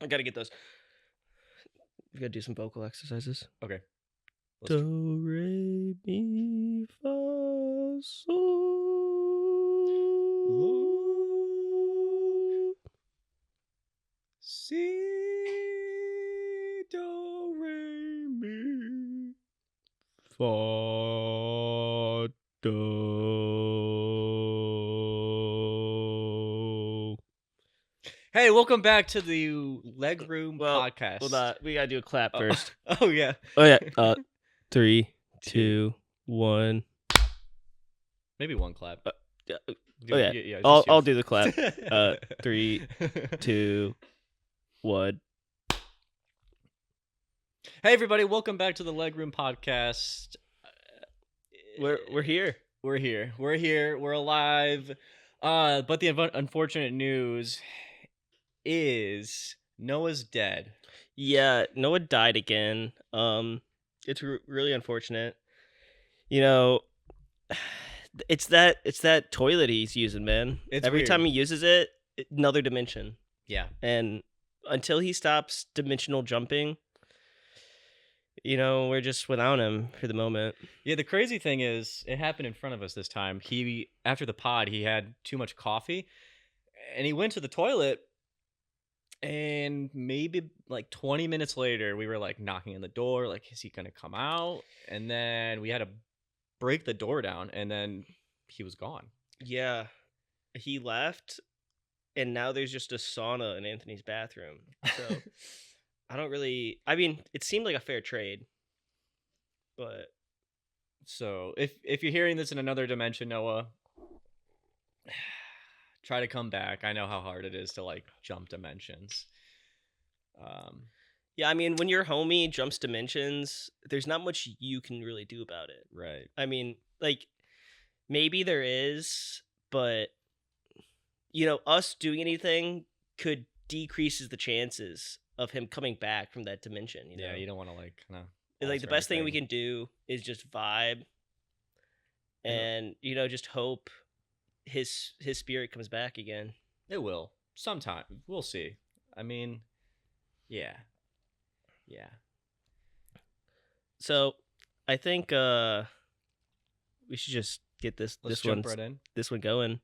I gotta get those. We gotta do some vocal exercises. Okay. Do, re, mi, fa, sol. Si, do, re, mi. Fa, do. Hey, welcome back to the Leg Room Podcast. Hold on. We gotta do a clap first. Oh yeah. Oh yeah. 3, 2, 1. Maybe one clap. Yeah. Do- Oh yeah. just I'll you. do the clap. 3, 2, 1. Hey everybody, welcome back to the Leg Room Podcast. We're here. We're here. We're alive. But the unfortunate news is Noah's dead. Yeah, Noah died again. It's really unfortunate. You know, it's that toilet he's using, man. It's Every weird. time he uses it, another dimension. Yeah. And until he stops dimensional jumping, we're just without him for the moment. Yeah, the crazy thing is, it happened in front of us this time. After the pod, he had too much coffee, and he went to the toilet, and maybe like 20 minutes later, we were like knocking on the door, like, is he gonna come out? And then we had to break the door down, and then he was gone. Yeah, he left, and now there's just a sauna in Anthony's bathroom. So I mean, it seemed like a fair trade, but So if you're hearing this in another dimension, Noah, try to come back. I know how hard it is to like jump dimensions. Yeah, I mean, when your homie jumps dimensions, there's not much you can really do about it. Right. I mean, like, maybe there is, but us doing anything could decreases the chances of him coming back from that dimension. Yeah, you don't want to like kind of. Like, the best thing we can do is just vibe, and just hope his spirit comes back again. It will sometime. We'll see. I mean, yeah. So, I think we should just get this jump right in. This one going.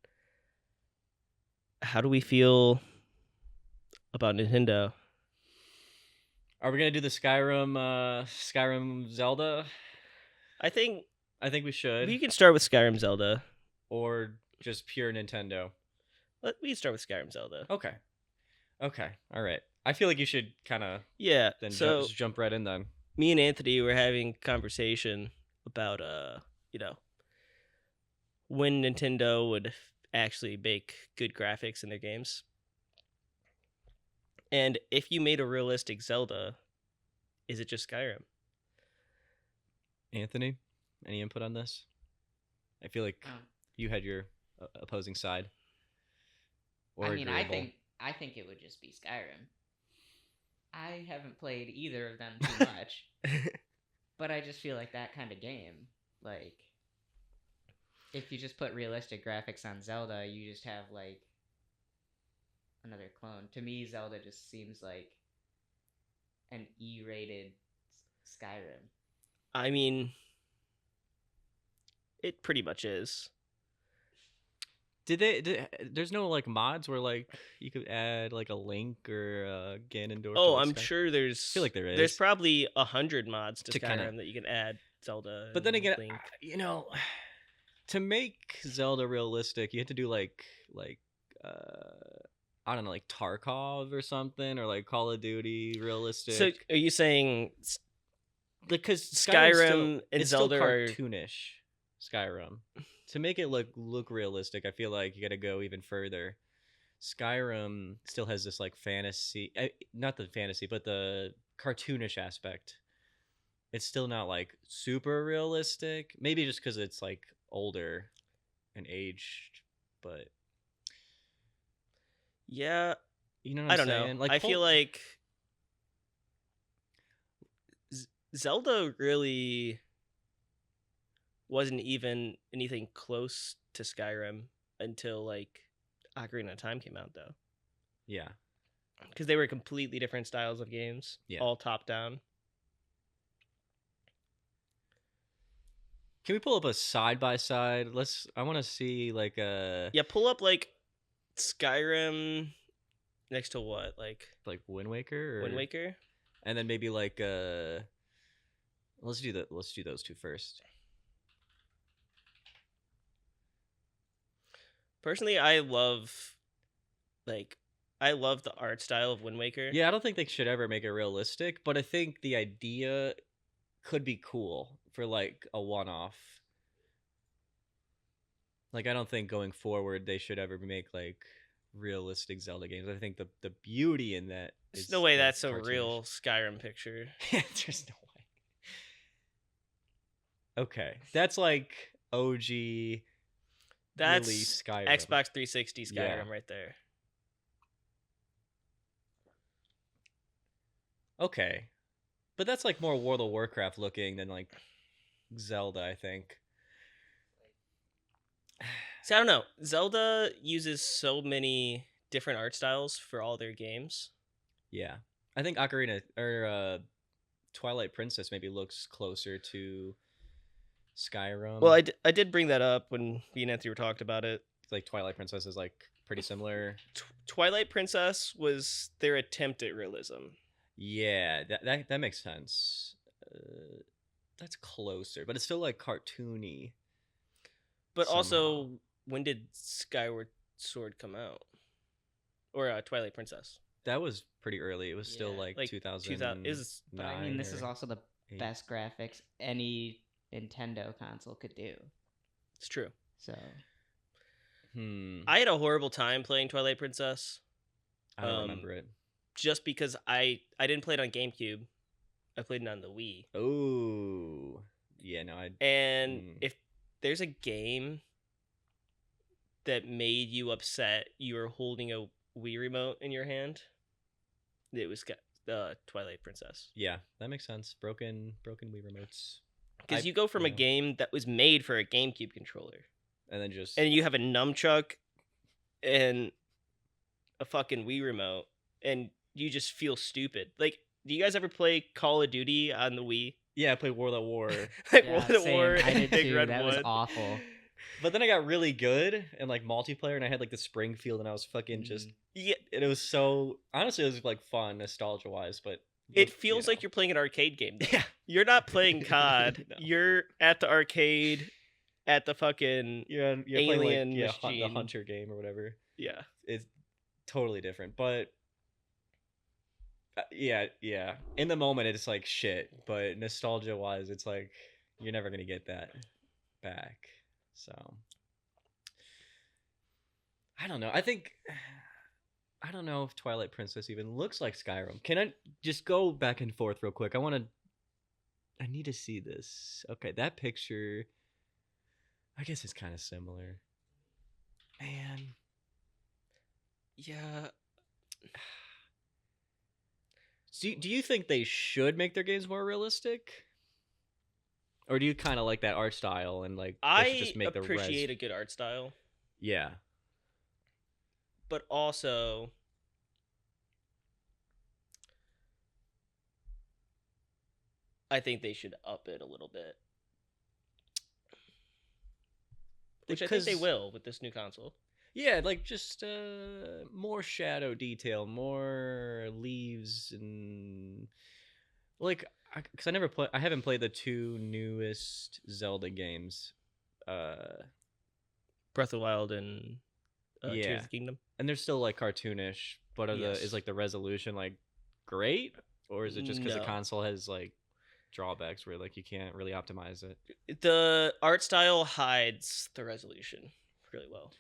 How do we feel about Nintendo? Are we gonna do the Skyrim Zelda? I think we should. We can start with Skyrim Zelda, or just pure Nintendo. We can start with Skyrim Zelda. Okay. All right. I feel like you should kind of then just jump right in then. Me and Anthony were having a conversation about when Nintendo would actually make good graphics in their games. And if you made a realistic Zelda, is it just Skyrim? Anthony, any input on this? I feel like you had your opposing side. I mean, agreeable. I think it would just be Skyrim. I haven't played either of them too much, but I just feel like that kind of game, like, if you just put realistic graphics on Zelda, you just have like another clone. To me, Zelda just seems like an E-rated Skyrim. I mean, it pretty much is. There's no like mods where like you could add like a Link or a Ganondorf? Oh, I'm sure there's. I feel like there is. There's probably 100 mods to Skyrim that you can add Zelda. But then again, Link. To make Zelda realistic, you have to do like I don't know, like Tarkov or something, or like Call of Duty realistic. So are you saying because Skyrim and Zelda still cartoonish? Skyrim. To make it look realistic, I feel like you got to go even further. Skyrim still has this like fantasy, not the fantasy, but the cartoonish aspect. It's still not like super realistic. Maybe just because it's like older and aged, but yeah, you know what I'm saying? Know. Like, I feel like Zelda really wasn't even anything close to Skyrim until like Ocarina of Time came out, though. Yeah. because they were completely different styles of games, all top down. Can we pull up a side by side? I want to see like a pull up like Skyrim next to what like Wind Waker. Wind Waker, and then maybe like let's do those two first. Personally, I love the art style of Wind Waker. Yeah, I don't think they should ever make it realistic, but I think the idea could be cool for like a one-off. Like, I don't think going forward they should ever make like realistic Zelda games. I think the beauty in that There's no way that's cartoonish. a real Skyrim picture. There's no way. Okay, that's like OG. That's release Skyrim. Xbox 360 Skyrim right there. Okay, but that's like more World of Warcraft looking than like Zelda, I think. See, I don't know. Zelda uses so many different art styles for all their games. Yeah, I think Ocarina or Twilight Princess maybe looks closer to Skyrim. Well, I did bring that up when me and Anthony were talking about it. Like Twilight Princess is like pretty similar. Twilight Princess was their attempt at realism. Yeah, that makes sense. That's closer, but it's still like cartoony. But somehow. Also, when did Skyward Sword come out? Or Twilight Princess? That was pretty early. It was still like 2009. But I mean, this is also the best graphics any Nintendo console could do. It's true. So, I had a horrible time playing Twilight Princess. I don't remember it. Just because I didn't play it on GameCube. I played it on the Wii. Oh. Yeah, no, if there's a game that made you upset, you were holding a Wii remote in your hand, it was Twilight Princess. Yeah, that makes sense. Broken Wii remotes. Because you go from a game that was made for a GameCube controller, and then and you have a nunchuck and a fucking Wii remote, and you just feel stupid. Like, do you guys ever play Call of Duty on the Wii? Yeah, I played World at War. World at War. I did Big too. Red that 1. Was awful. But then I got really good and like multiplayer, and I had like the Springfield, and I was fucking just and it was so honestly, it was like fun nostalgia wise, but it feels like you're playing an arcade game. Yeah, you're not playing COD. No. You're at the arcade, at the fucking you're alien playing, machine. The Hunter game or whatever. Yeah, it's totally different, but. Yeah. In the moment, it's like shit, but nostalgia-wise, it's like you're never gonna get that back. So I don't know. I don't know if Twilight Princess even looks like Skyrim. Can I just go back and forth real quick? I need to see this. Okay, that picture. I guess it's kind of similar. Man. Yeah. Do you think they should make their games more realistic? Or do you kind of like that art style and like just make appreciate a good art style. Yeah. But also I think they should up it a little bit. Which I think they will with this new console. Yeah, like just more shadow detail, more leaves, and like because I haven't played the two newest Zelda games, Breath of the Wild and Tears of the Kingdom, and they're still like cartoonish. But is like the resolution like great, or is it just because the console has like drawbacks where like you can't really optimize it? The art style hides the resolution really well.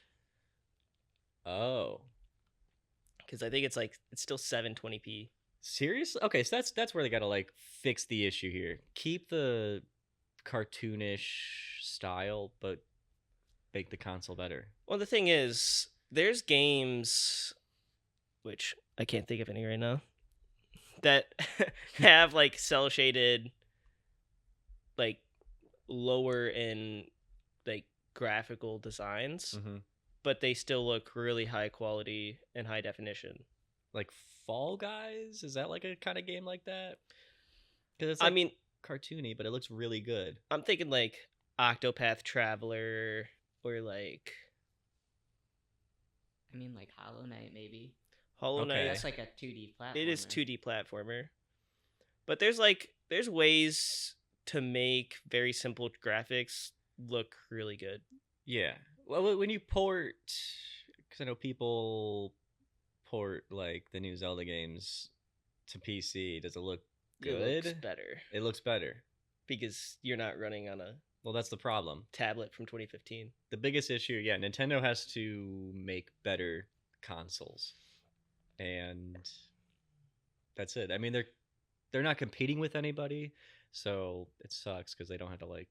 Oh, because I think it's still 720p. Seriously? Okay, so that's where they gotta like fix the issue here. Keep the cartoonish style, but make the console better. Well, the thing is, there's games, which I can't think of any right now, that have like cell shaded, like lower in like graphical designs. Mm-hmm. But they still look really high quality and high definition. Like Fall Guys? Is that like a kind of game like that? Because it's I like mean, cartoony, but it looks really good. I'm thinking like Octopath Traveler or like I mean, like Hollow Knight, maybe. Hollow Knight. Okay. That's like a 2D platformer. It is 2D platformer. But there's ways to make very simple graphics look really good. Yeah. Well, when you port, because I know people port like the new Zelda games to PC, does it look good? It looks better It looks better. because you're not running on a Well, that's the problem. tablet from 2015. The biggest issue, yeah, Nintendo has to make better consoles. And that's it. I mean, they're not competing with anybody, so it sucks because they don't have to like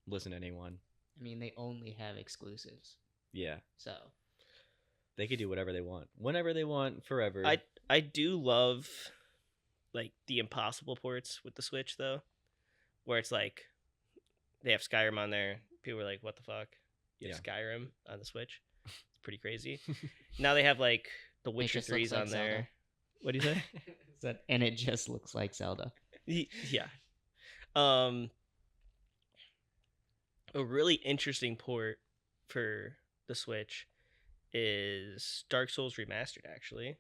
listen to anyone. I mean, they only have exclusives, Yeah, so they could do whatever they want, whenever they want, forever. I do love like the impossible ports with the Switch though, where it's like they have Skyrim on there. People are like, "What the fuck? You have Skyrim on the Switch?" It's pretty crazy. Now they have like The Witcher 3's on there. Zelda. What do you say? And it just looks like Zelda. Yeah. A really interesting port for the Switch is Dark Souls Remastered, actually,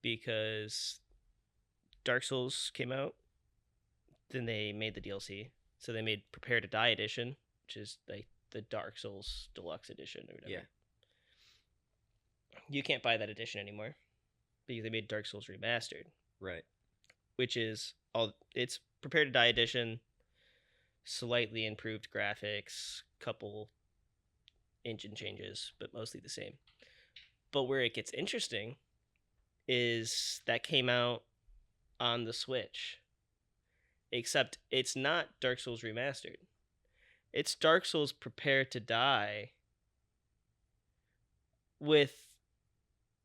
because Dark Souls came out, then they made the DLC, so they made Prepare to Die Edition, which is like the Dark Souls Deluxe Edition or whatever. Yeah. You can't buy that edition anymore because they made Dark Souls Remastered, Right. which is it's Prepare to Die Edition, slightly improved graphics, couple engine changes, but mostly the same. But where it gets interesting is that came out on the Switch, except it's not Dark Souls Remastered. It's Dark Souls Prepare to Die with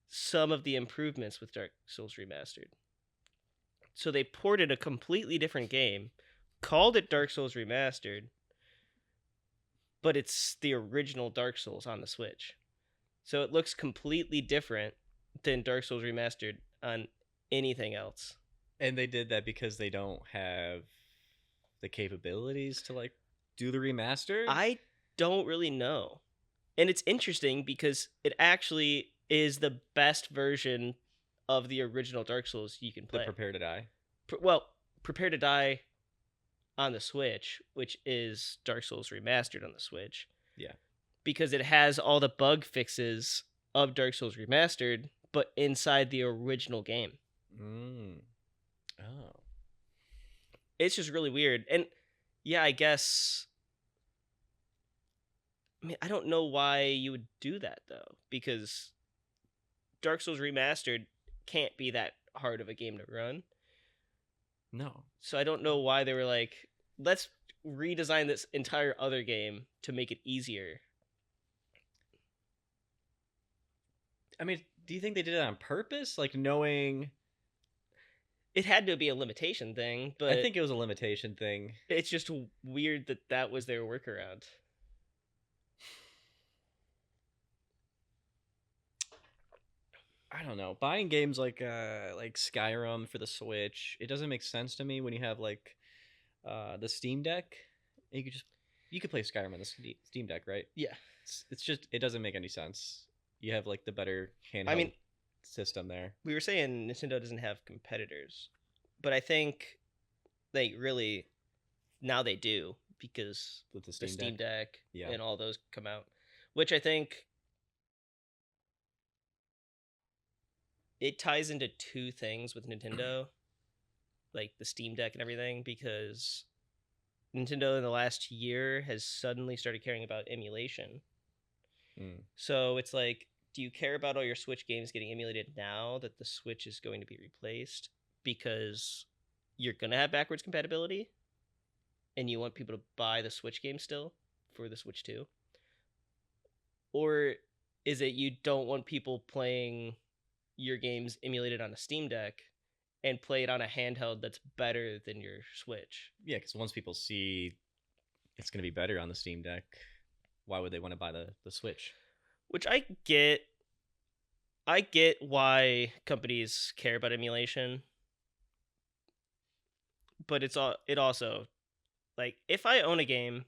some of the improvements with Dark Souls Remastered. So they ported a completely different game, called it Dark Souls Remastered, but it's the original Dark Souls on the Switch. So it looks completely different than Dark Souls Remastered on anything else. And they did that because they don't have the capabilities to like do the remaster? I don't really know. And it's interesting because it actually is the best version of the original Dark Souls you can play. The Prepare to Die? Prepare to Die on the Switch, which is Dark Souls Remastered on the Switch. Yeah. Because it has all the bug fixes of Dark Souls Remastered, but inside the original game. Oh. It's just really weird. And yeah, I guess... I mean, I don't know why you would do that, though. Because Dark Souls Remastered can't be that hard of a game to run. No. So I don't know why they were like, let's redesign this entire other game to make it easier. I mean, do you think they did it on purpose? Like knowing... It had to be a limitation thing, but... I think it was a limitation thing. It's just weird that that was their workaround. I don't know. Buying games like Skyrim for the Switch, it doesn't make sense to me when you have like the Steam Deck. You could play Skyrim on the Steam Deck, right? Yeah. It's just it doesn't make any sense. You have like the better handheld system there. We were saying Nintendo doesn't have competitors, but I think like really now they do because With the the Steam Steam Deck Yeah. and all those come out, which I think it ties into two things with Nintendo, like the Steam Deck and everything, because Nintendo in the last year has suddenly started caring about emulation. So it's like, do you care about all your Switch games getting emulated now that the Switch is going to be replaced because you're going to have backwards compatibility and you want people to buy the Switch game still for the Switch 2? Or is it you don't want people playing your games emulated on a Steam Deck and play it on a handheld that's better than your Switch? Yeah, because once people see it's going to be better on the Steam Deck, why would they want to buy the Switch? Which I get. I get why companies care about emulation, but it also, like, if I own a game,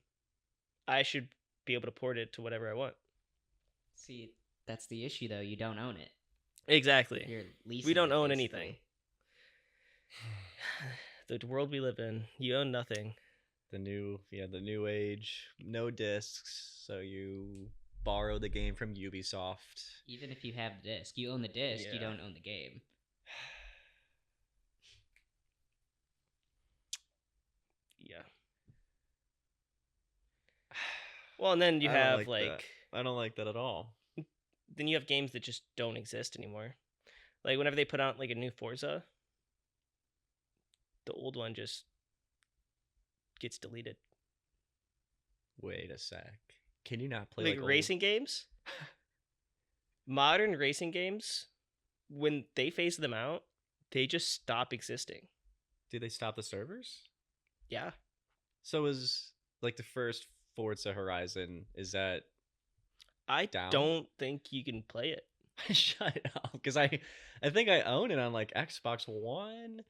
I should be able to port it to whatever I want. See, that's the issue, though. You don't own it. Exactly. You're leasing. We don't it, own basically. anything. The world we live in, you own nothing. The new age, no discs, so you borrow the game from Ubisoft. Even if you have the disc, you own the disc. Yeah. You don't own the game. Yeah. Well, and then you have I don't like that at all. Then you have games that just don't exist anymore. Like whenever they put out like a new Forza, the old one just gets deleted. Wait a sec. Can you not play like racing games? Modern racing games, when they phase them out, they just stop existing. Do they stop the servers? Yeah. So is like the first Forza Horizon, is that I down? don't think you can play it. Shut up, because I think I own it on like Xbox One.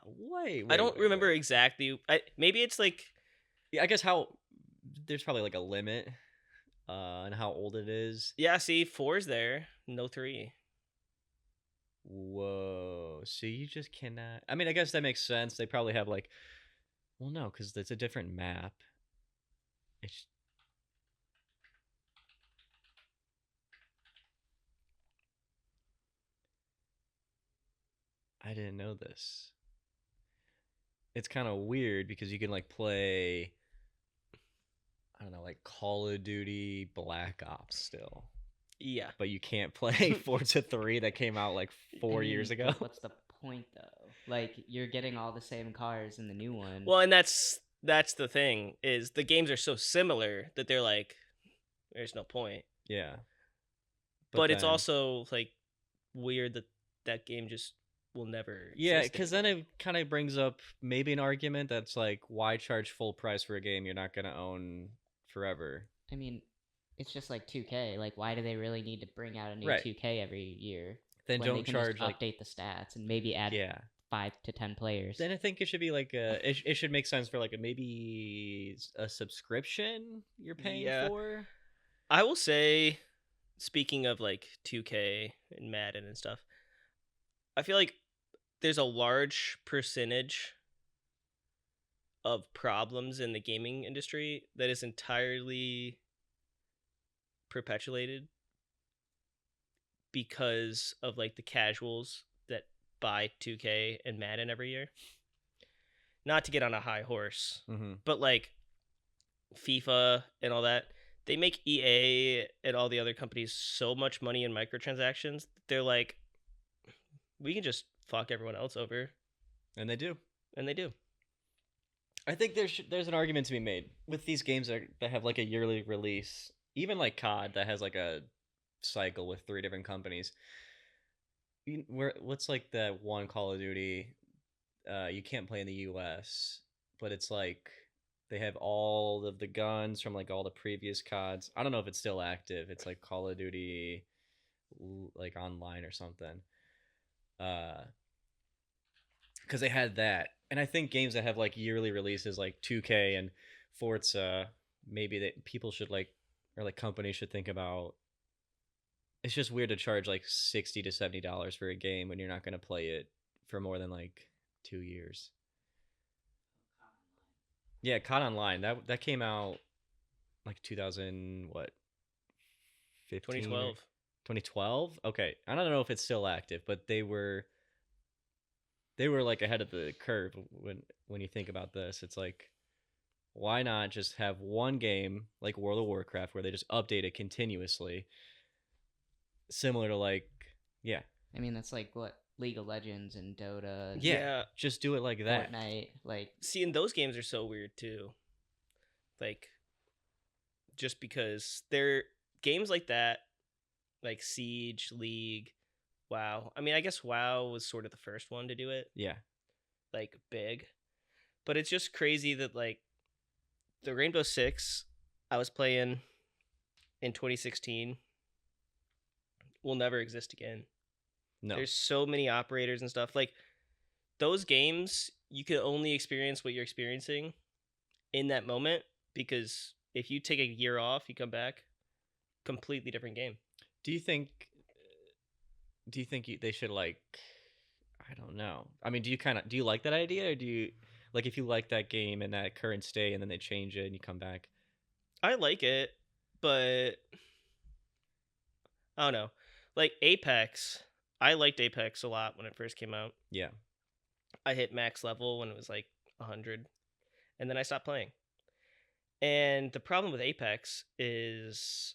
Wait, I don't remember exactly. Maybe it's like, yeah, I guess there's probably like a limit on how old it is. Yeah, see, 4's there, no 3. Whoa, so you just cannot. I mean, I guess that makes sense. They probably have like, well, no, because it's a different map. I didn't know this. It's kind of weird because you can like play, I don't know, like Call of Duty Black Ops still. Yeah. But you can't play Forza 3 that came out like 4 years ago. What's the point though? Like, you're getting all the same cars in the new one. Well, and that's the thing, is the games are so similar that they're like, there's no point. Yeah. But it's also like weird that that game just will never Yeah, because then it kind of brings up maybe an argument that's like, why charge full price for a game you're not going to own forever? I mean, it's just like 2K. Like, why do they really need to bring out a new Right. 2K every year? Then when don't they can charge just like update the stats and maybe add 5 to 10 players. Then I think it should be like it should make sense for like maybe a subscription you're paying for. I will say, speaking of like 2K and Madden and stuff, I feel like there's a large percentage of problems in the gaming industry that is entirely perpetuated because of like the casuals that buy 2K and Madden every year. Not to get on a high horse, but like FIFA and all that, they make EA and all the other companies so much money in microtransactions. They're like, we can just fuck everyone else over. And they do. I think there's an argument to be made with these games that have like a yearly release. Even like COD that has like a cycle with 3 different companies. What's like that one Call of Duty you can't play in the US, but it's like they have all of the guns from like all the previous CODs. I don't know if it's still active. It's like Call of Duty like online or something. Because they had that. And I think games that have like yearly releases like 2K and Forza, maybe that people should like, or like companies should think about. It's just weird to charge like $60 to $70 for a game when you're not going to play it for more than like 2 years. Yeah, COD Online. That came out like 2000 what? 2012. 2012? Okay. I don't know if it's still active, but they were like ahead of the curve when you think about this. It's like, why not just have one game like World of Warcraft where they just update it continuously? Similar to like, yeah. I mean, that's like what League of Legends and Dota. And Yeah, just do it like that. Fortnite, like, see, and those games are so weird too. Like, just because they're games like that, like Siege, League, WoW. I mean, I guess WoW was sort of the first one to do it. Yeah. Like, big. But it's just crazy that, like, the Rainbow Six I was playing in 2016, will never exist again. No. There's so many operators and stuff. Like, those games, you can only experience what you're experiencing in that moment, because if you take a year off, you come back, completely different game. Do you think they should, like, I don't know. I mean, do you like that idea, or do you like if you like that game in that current state and then they change it and you come back? I like it, but I don't know. Like Apex, I liked Apex a lot when it first came out. Yeah. I hit max level when it was like 100, and then I stopped playing. And the problem with Apex is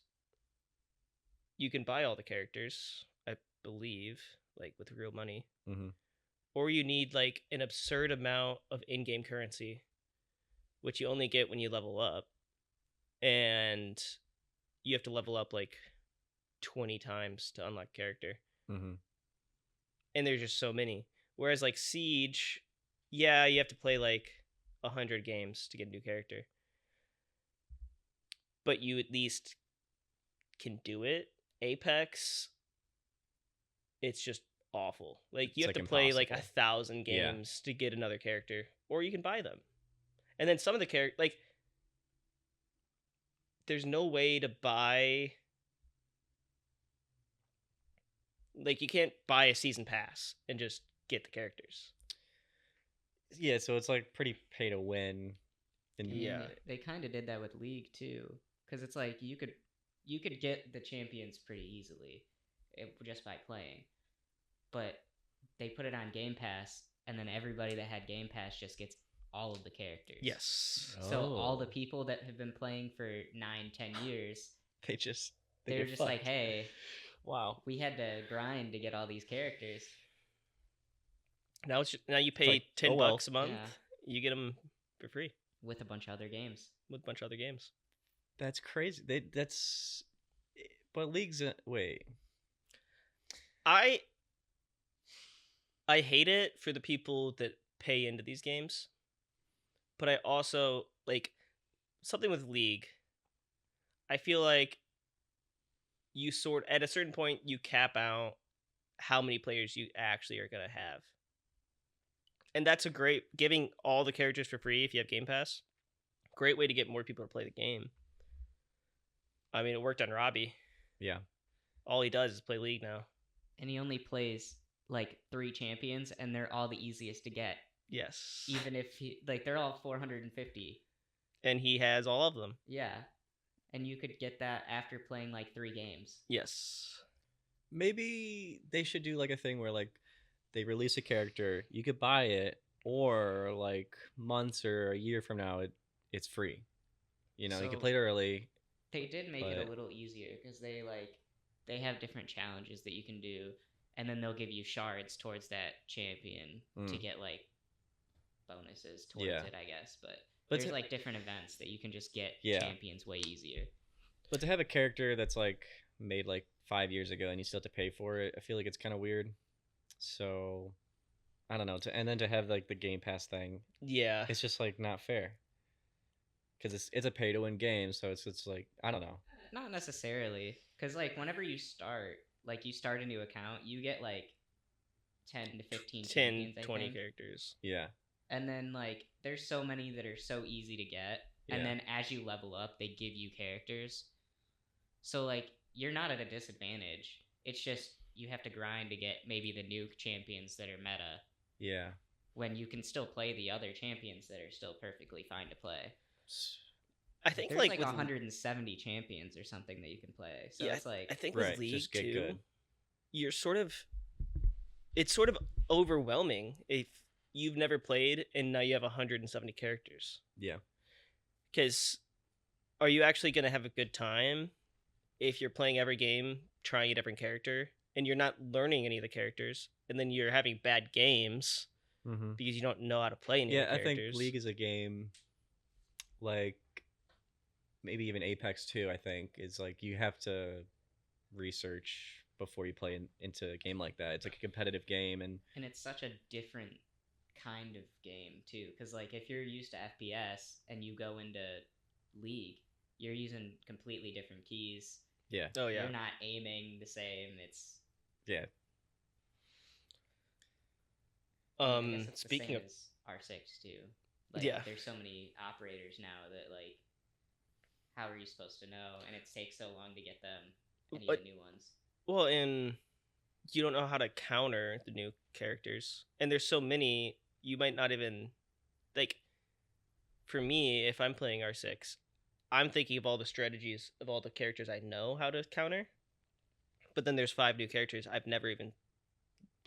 you can buy all the characters, I believe, like with real money. Mm-hmm. Or you need like an absurd amount of in-game currency, which you only get when you level up. And you have to level up like 20 times to unlock character. Mm-hmm. And there's just so many. Whereas like Siege, yeah, you have to play like 100 games to get a new character. But you at least can do it. Apex, it's just awful. Like, you have to play like 1,000 games to get another character, or you can buy them. And then some of the characters, like, there's no way to buy. Like, you can't buy a season pass and just get the characters. Yeah, so it's like pretty pay to win. And they kind of did that with League too, because it's like you could get the champions pretty easily just by playing, but they put it on Game Pass, and then everybody that had Game Pass just gets all of the characters. Yes. So all the people that have been playing for 9-10 years, they're just like, hey, wow, we had to grind to get all these characters. Now you pay like, $10 a month. Yeah. You get them for free with a bunch of other games. That's crazy. But League's wait. I hate it for the people that pay into these games, but I also like something with League. I feel like at a certain point you cap out how many players you actually are gonna have. And that's giving all the characters for free if you have Game Pass. Great way to get more people to play the game. I mean, it worked on Robbie. Yeah. All he does is play League now. And he only plays like 3 champions, and they're all the easiest to get. Yes. Even if they're all 450. And he has all of them. Yeah. And you could get that after playing like 3 games. Yes. Maybe they should do like a thing where like they release a character, you could buy it, or like months or a year from now it's free. You know, you can play it early. They did make it a little easier because they have different challenges that you can do, and then they'll give you shards towards that champion to get like bonuses towards it, I guess. But there's like different events that you can just get champions way easier. But to have a character that's like made like 5 years ago and you still have to pay for it, I feel like it's kind of weird. So I don't know. And then to have like the Game Pass thing, it's just like not fair. Because it's a pay to win game, so it's like, I don't know. Not necessarily, because like whenever you start a new account, you get like 10 to 15 20 characters. Yeah. And then like there's so many that are so easy to get, and then as you level up, they give you characters. So like you're not at a disadvantage. It's just you have to grind to get maybe the new champions that are meta. Yeah. When you can still play the other champions that are still perfectly fine to play. I think there's like 170 champions or something that you can play. So it's like, I think with League too, you're it's sort of overwhelming if you've never played and now you have 170 characters. Yeah. Because are you actually going to have a good time if you're playing every game trying a different character and you're not learning any of the characters, and then you're having bad games because you don't know how to play any of the characters? I think League is a game like maybe even Apex 2, I think, is like you have to research before you play into a game like that. It's like a competitive game, and it's such a different kind of game too, because like if you're used to FPS and you go into League, you're using completely different keys. Yeah. Oh yeah. They're not aiming the same. It's Yeah. I guess it's the Speaking same of as R6 too. Like yeah, there's so many operators now that like how are you supposed to know? And it takes so long to get them any of the new ones. well, and you don't know how to counter the new characters, and there's so many you might not even like. For me, if I'm playing R6, I'm thinking of all the strategies of all the characters I know how to counter. But then there's 5 new characters I've never even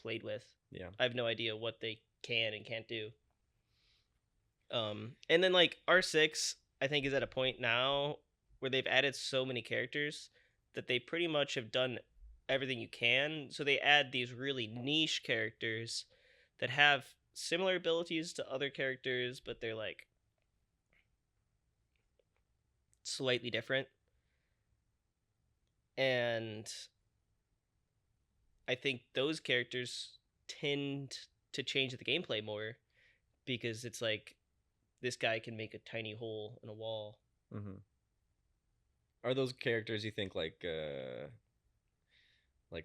played with. Yeah. I have no idea what they can and can't do. And then like R6, I think is at a point now where they've added so many characters that they pretty much have done everything you can. So they add these really niche characters that have similar abilities to other characters, but they're like slightly different. And I think those characters tend to change the gameplay more because it's like this guy can make a tiny hole in a wall. Mm-hmm. Are those characters you think like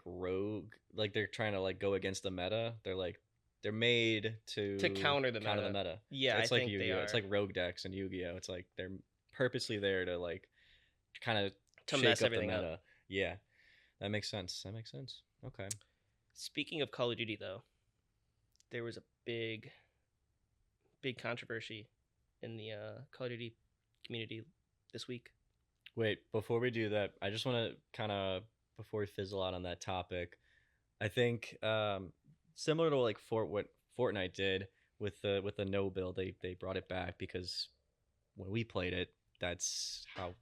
rogue? Like they're trying to like go against the meta? They're made to counter the meta. Yeah, it's I like think Yu-Gi-Oh. they are. It's like Rogue decks and Yu-Gi-Oh. It's like they're purposely there to like kind of To shake mess up everything the up. meta. Yeah, that makes sense. Okay. Speaking of Call of Duty, though, there was a big controversy in the Call of Duty community this week. Wait, before we do that, I just want to kind of before we fizzle out on that topic, I think similar to like what Fortnite did with the no build, they brought it back because when we played it, that's how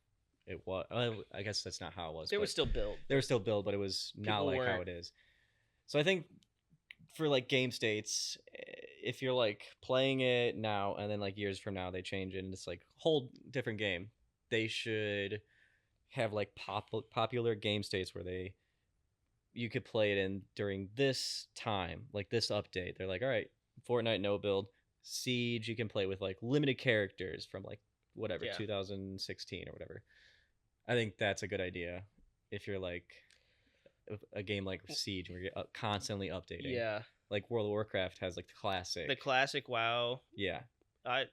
it was. I guess that's not how it was. There was still build. There was still build, but it was not People like how weren't- it is. So I think for like game states, if you're like playing it now and then like years from now they change it and it's like whole different game, they should have like popular game states where you could play it in during this time, like this update. They're like, all right, Fortnite no build, Siege you can play with like limited characters from like whatever Yeah. 2016 or whatever. I think that's a good idea if you're like a game like Siege where you're constantly updating. Yeah, Like World of Warcraft has like the classic WoW. yeah. I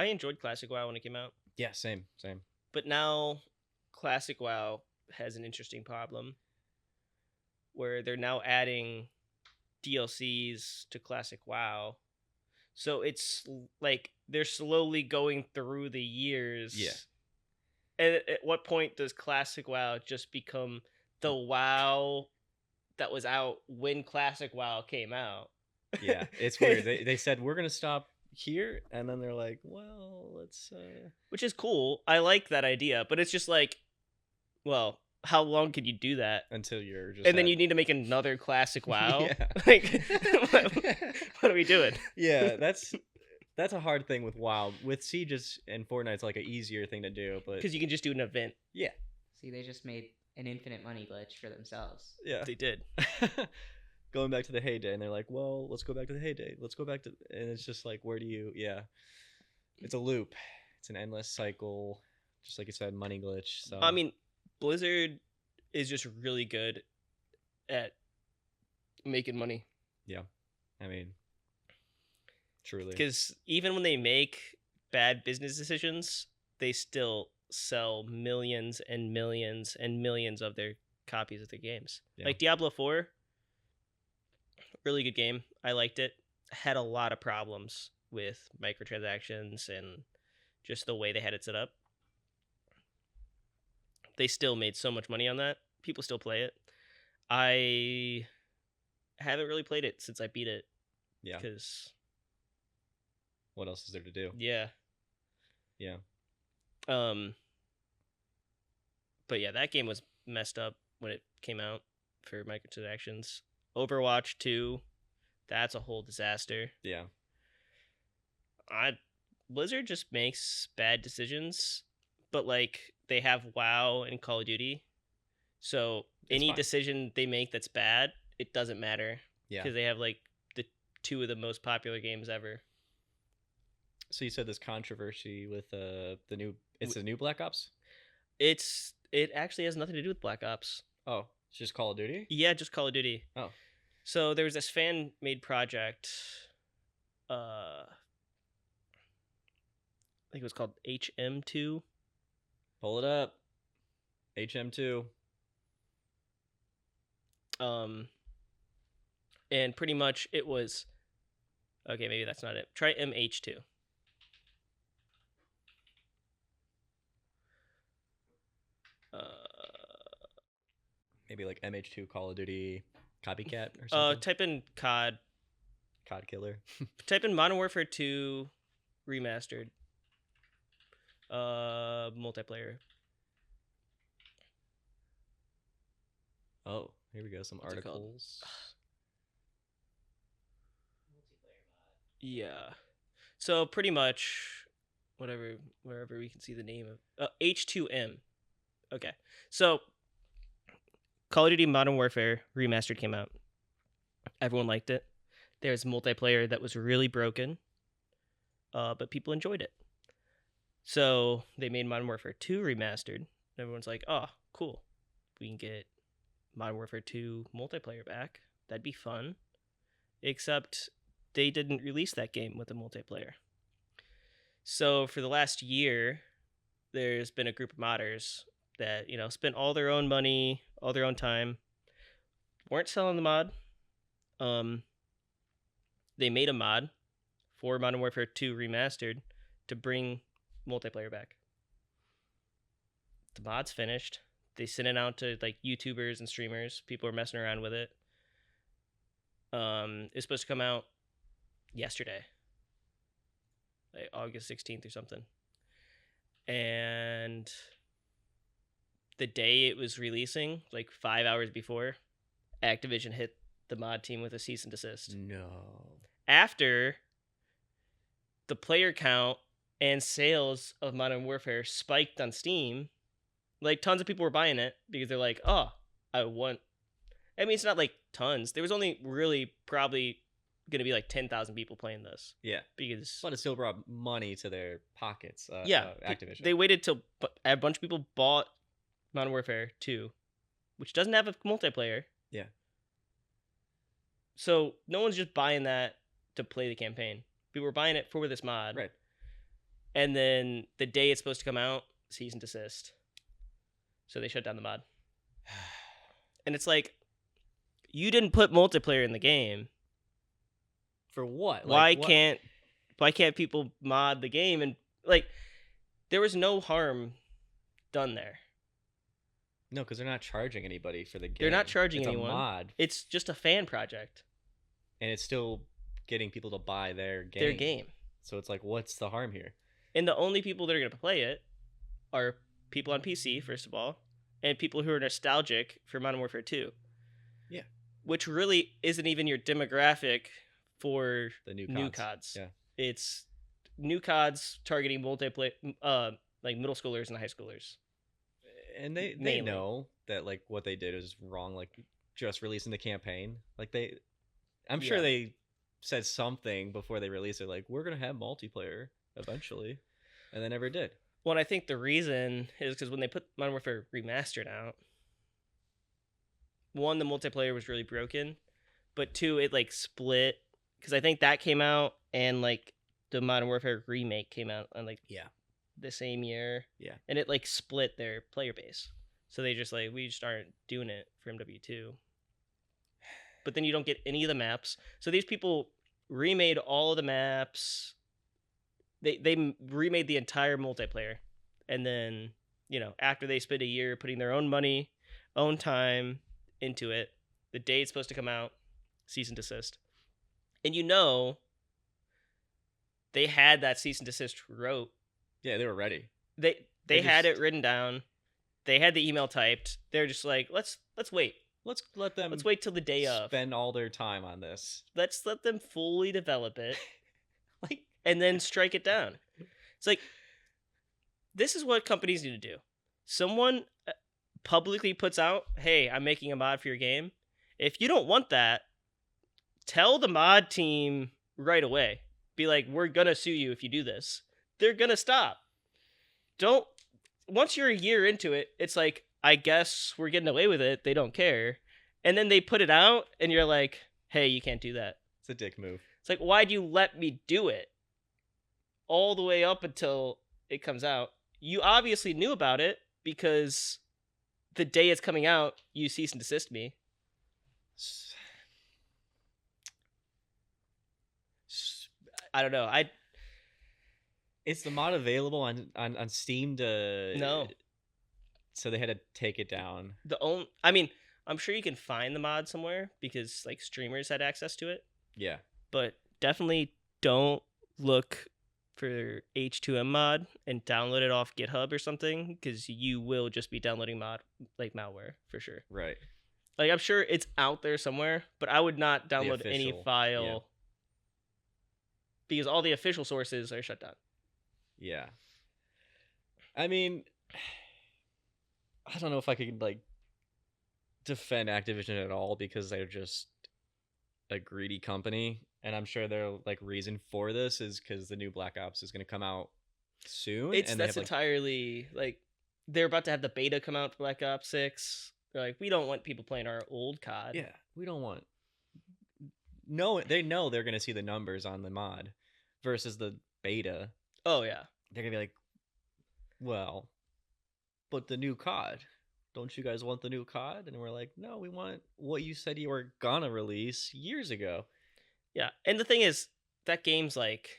enjoyed classic WoW when it came out, Yeah, same. but now classic WoW has an interesting problem where they're now adding DLCs to classic WoW. So it's like they're slowly going through the years. Yeah. And at what point does classic WoW just become the WoW that was out when classic WoW came out? Yeah, it's weird. They said we're gonna stop here, and then they're like, well, let's. Which is cool. I like that idea, but it's just like, well, how long can you do that? Until you're just. And then you need to make another classic WoW. Yeah. Like, what are we doing? Yeah, that's a hard thing with WoW. With Sieges and Fortnite, it's like an easier thing to do, but Because you can just do an event. yeah, See, they just made an infinite money glitch for themselves. yeah. They did. Going back to the heyday, and they're like, well, let's go back to the heyday. Let's go back to, and it's just like, where do you? Yeah, it's a loop. It's an endless cycle, just like you said, money glitch. So I mean, Blizzard is just really good at making money. I mean, truly, Because even when they make bad business decisions, they still sell millions and millions and millions of their copies of their games. Yeah. Like Diablo 4, really good game. I liked it. Had a lot of problems with microtransactions and just the way they had it set up. They still made so much money on that. People still play it. I haven't really played it since I beat it. yeah. Because, What else is there to do? yeah. Yeah. But yeah, that game was messed up when it came out for microtransactions. Overwatch 2, that's a whole disaster. Yeah. Blizzard just makes bad decisions, but like they have WoW and Call of Duty. So It's any fine. decision they make that's bad, it doesn't matter Yeah. because they have like the 2 of the most popular games ever. So you said this controversy with the new. It's the new Black Ops. It actually has nothing to do with Black Ops. Oh, it's just Call of Duty? Yeah, just Call of Duty. Oh. So there was this fan-made project. I think it was called HM2. Pull it up. HM2. And pretty much it was... Okay, maybe that's not it. Try MH2. Maybe like MH2 Call of Duty copycat or something. Type in COD. COD killer. Type in Modern Warfare 2 remastered. Multiplayer. Oh, here we go. Some What's it called? articles. Yeah. So pretty much, wherever we can see the name of H2M. Okay. So Call of Duty Modern Warfare Remastered came out. Everyone liked it. There's multiplayer that was really broken, but people enjoyed it. So they made Modern Warfare 2 Remastered. Everyone's like, oh, cool. We can get Modern Warfare 2 multiplayer back. That'd be fun. Except they didn't release that game with the multiplayer. So for the last year, there's been a group of modders that, spent all their own money, all their own time, weren't selling the mod. They made a mod for Modern Warfare 2 Remastered to bring multiplayer back. The mod's finished. They sent it out to like YouTubers and streamers. People are messing around with it. It's supposed to come out yesterday, like August 16th or something. And the day it was releasing, like 5 hours before, Activision hit the mod team with a cease and desist. No. After the player count and sales of Modern Warfare spiked on Steam, like tons of people were buying it because they're like, oh, I mean, it's not like tons. There was only really probably going to be like 10,000 people playing this. Yeah. Because... But it still brought money to their pockets. Activision. They waited till a bunch of people bought Modern Warfare 2, which doesn't have a multiplayer. Yeah. So no one's just buying that to play the campaign. People were buying it for this mod. Right. And then the day it's supposed to come out, cease and desist. So they shut down the mod. And it's like, you didn't put multiplayer in the game. For what? Why can't people mod the game? And like, there was no harm done there. No, because they're not charging anybody for the game. They're not charging it's anyone. A mod. It's just a fan project. And it's still getting people to buy their game. Their game. So it's like, what's the harm here? And the only people that are going to play it are people on PC, first of all, and people who are nostalgic for Modern Warfare 2. Yeah. Which really isn't even your demographic for the new CODs. Yeah. It's new CODs targeting multiplayer, like middle schoolers and high schoolers. And they know that like what they did is wrong, like just releasing the campaign. Like I'm sure they said something before they released it, like we're gonna have multiplayer eventually, and they never did. Well, and I think the reason is because when they put Modern Warfare Remastered out, one, the multiplayer was really broken, but two, it like split, because I think that came out and like the Modern Warfare remake came out on like the same year. Yeah. And it like split their player base. So they just like, we just aren't doing it for MW2. But then you don't get any of the maps. So these people remade all of the maps. They remade the entire multiplayer. And then, after they spent a year putting their own money, own time into it, the day it's supposed to come out, cease and desist. And they had that cease and desist wrote. Yeah, they were ready. They had it written down. They had the email typed. They're just like, let's wait. Let's wait till the day of. Spend all their time on this. Let's let them fully develop it, and then strike it down. It's like, this is what companies need to do. Someone publicly puts out, "Hey, I'm making a mod for your game." If you don't want that, tell the mod team right away. Be like, "We're gonna sue you if you do this." They're gonna stop. once you're a year into it, it's like, I guess we're getting away with it. They don't care. And then they put it out, and you're like, hey, you can't do that. It's a dick move. It's like, why'd you let me do it all the way up until it comes out? You obviously knew about it because the day it's coming out, you cease and desist me. I don't know. Is the mod available on Steam to... No. So they had to take it down. I mean, I'm sure you can find the mod somewhere because like streamers had access to it. Yeah. But definitely don't look for H2M mod and download it off GitHub or something, because you will just be downloading malware for sure. Right. Like, I'm sure it's out there somewhere, but I would not download any file because all the official sources are shut down. Yeah. I mean, I don't know if I could like defend Activision at all because they're just a greedy company, and I'm sure their like reason for this is because the new Black Ops is going to come out soon. That's entirely like they're about to have the beta come out for Black Ops 6. They're like, we don't want people playing our old COD. Yeah, we don't want. No, they know they're going to see the numbers on the mod versus the beta. Oh yeah, they're going to be like, well, but the new COD. Don't you guys want the new COD? And we're like, no, we want what you said you were gonna release years ago. Yeah, and the thing is, that game's like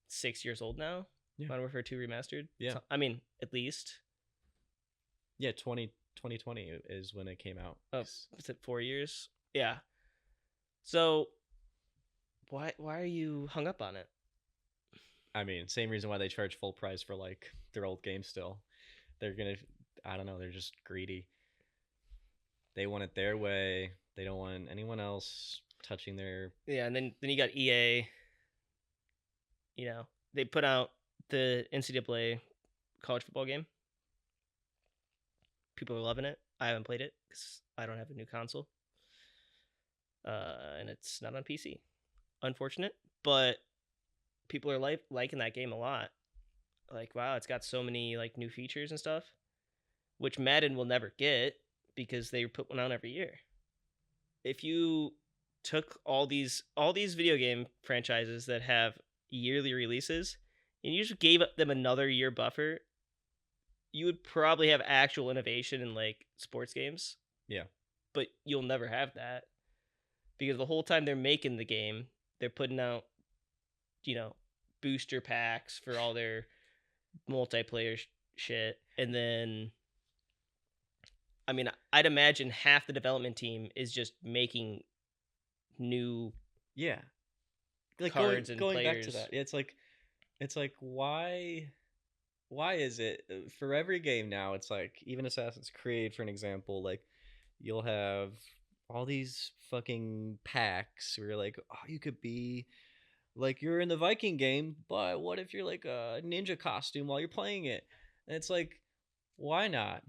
6 years old now. Yeah. Modern Warfare 2 Remastered. Yeah. So, I mean, at least. Yeah, 2020 is when it came out. Oh, was it 4 years? Yeah. So, why are you hung up on it? I mean, same reason why they charge full price for like their old games still. They're gonna... I don't know. They're just greedy. They want it their way. They don't want anyone else touching their... Yeah, and then you got EA. You know, they put out the NCAA college football game. People are loving it. I haven't played it because I don't have a new console. And it's not on PC. Unfortunate. But people are liking that game a lot. Like, wow, it's got so many like new features and stuff, which Madden will never get because they put one out every year. If you took all these video game franchises that have yearly releases and you just gave them another year buffer, you would probably have actual innovation in like sports games. Yeah. But you'll never have that because the whole time they're making the game, they're putting out, booster packs for all their multiplayer shit. And then, I mean, I'd imagine half the development team is just making new like cards going and players. Back to that. It's like why is it for every game now? It's like even Assassin's Creed, for an example, like you'll have all these fucking packs where you're like, oh, you could be like you're in the Viking game, but what if you're like a ninja costume while you're playing it? And it's like, why not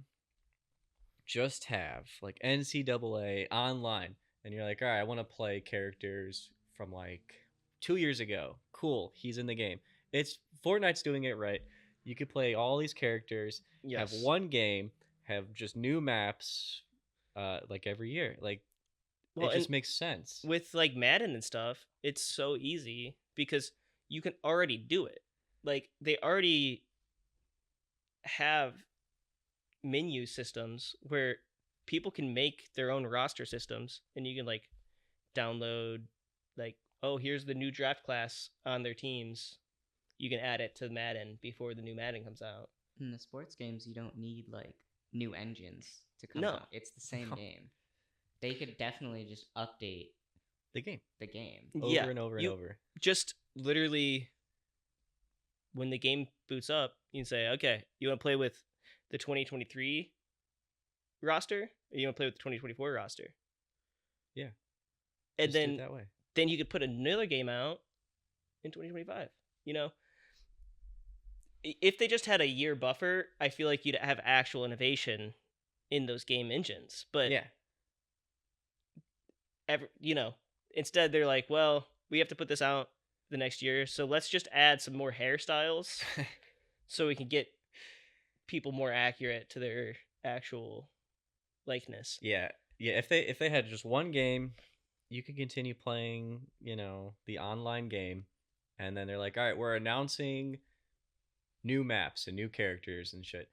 just have like NCAA online? And you're like, all right, I want to play characters from like 2 years ago. Cool, he's in the game. Fortnite's doing it right. You could play all these characters, have one game, have just new maps, like every year. Like, it just makes sense. With like Madden and stuff, it's so easy because you can already do it. Like, they already have menu systems where people can make their own roster systems, and you can like download like, oh, here's the new draft class on their teams. You can add it to Madden before the new Madden comes out. In the sports games, you don't need like new engines to come out. It's the same game. They could definitely just update the game over and over and over. Just literally, when the game boots up, you can say, okay, you want to play with the 2023 roster, or you want to play with the 2024 roster? Yeah. And just that way. Then you could put another game out in 2025. If they just had a year buffer, I feel like you'd have actual innovation in those game engines. But yeah. Instead they're like, well, we have to put this out the next year, so let's just add some more hairstyles so we can get people more accurate to their actual likeness. Yeah. If they had just one game, you could continue playing, the online game, and then they're like, all right, we're announcing new maps and new characters and shit.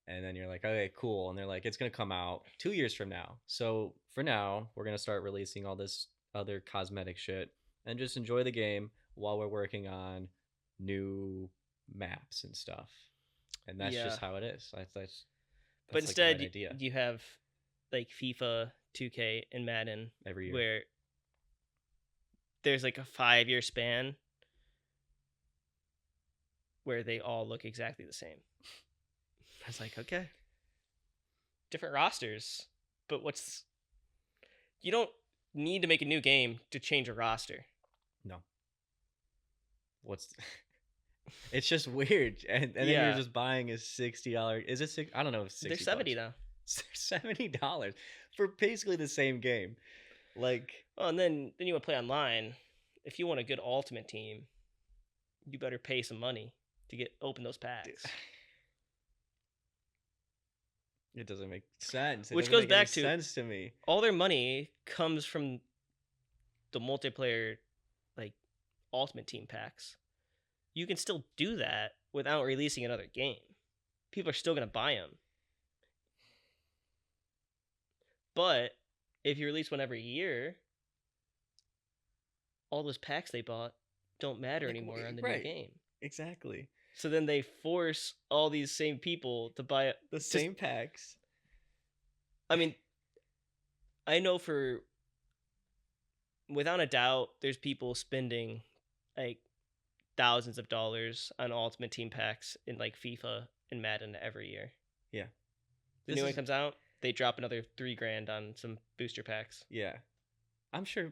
And then you're like, okay, cool. And they're like, it's going to come out 2 years from now. So for now, we're going to start releasing all this other cosmetic shit and just enjoy the game while we're working on new maps and stuff. And that's just how it is. That's but instead, you have like FIFA, 2K, and Madden every year, where there's like a 5-year span where they all look exactly the same. I was like, okay, different rosters, but you don't need to make a new game to change a roster. No. It's just weird, and then you're just buying a $60. Is it $60? I don't know if $60. They're $70 now. $70 for basically the same game. Like, well, and then you want to play online. If you want a good ultimate team, you better pay some money to open those packs. It doesn't make sense. Which goes back to sense to me. All their money comes from the multiplayer, like ultimate team packs. You can still do that without releasing another game. People are still gonna buy them. But if you release one every year, all those packs they bought don't matter anymore on the new game. Exactly. So then they force all these same people to buy the same packs. I mean, I know without a doubt, there's people spending like thousands of dollars on Ultimate Team packs in like FIFA and Madden every year. Yeah. The new one comes out, they drop another $3,000 on some booster packs. Yeah. I'm sure.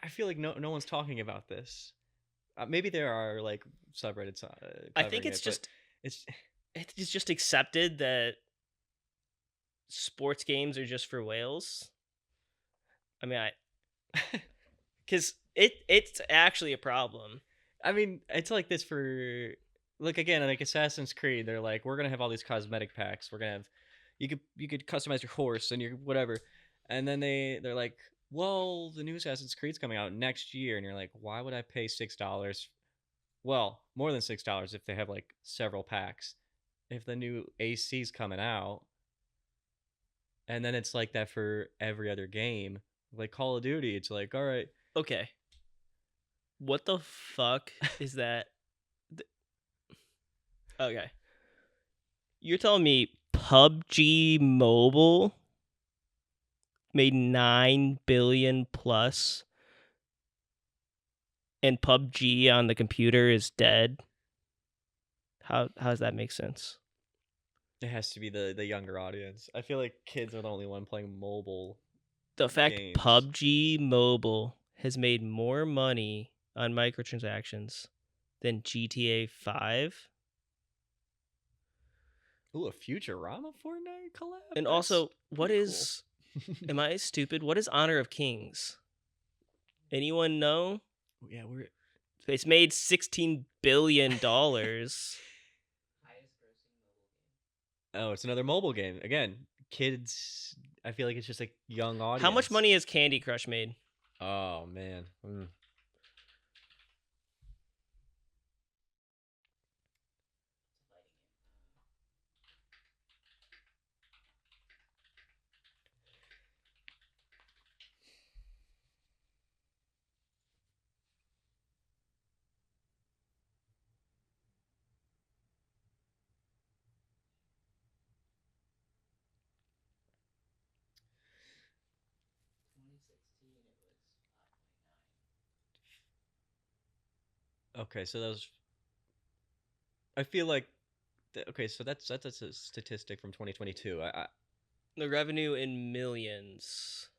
I feel like no one's talking about this. Maybe there are like subreddits. I think it's just accepted that sports games are just for whales. I mean, because it's actually a problem. I mean, it's like this for like again, like Assassin's Creed. They're like, we're gonna have all these cosmetic packs. We're gonna have you could customize your horse and your whatever, and then they're like, well, the new Assassin's Creed's coming out next year, and you're like, why would I pay $6? Well, more than $6 if they have like several packs. If the new AC's coming out, and then it's like that for every other game, like Call of Duty, it's like, all right, okay, what the fuck is that? Okay, you're telling me PUBG Mobile made $9 billion plus, and PUBG on the computer is dead? How does that make sense? It has to be the younger audience. I feel like kids are the only one playing mobile. The fact PUBG Mobile has made more money on microtransactions than GTA 5. Ooh, a Futurama Fortnite collab? And also, what is... Am I stupid? What is Honor of Kings? Anyone know? Yeah, It's made $16 billion. Oh, it's another mobile game. Again, kids, I feel like it's just a young audience. How much money has Candy Crush made? Oh, man. Okay, so that was... I feel like... Okay, so that's a statistic from 2022. The revenue in millions.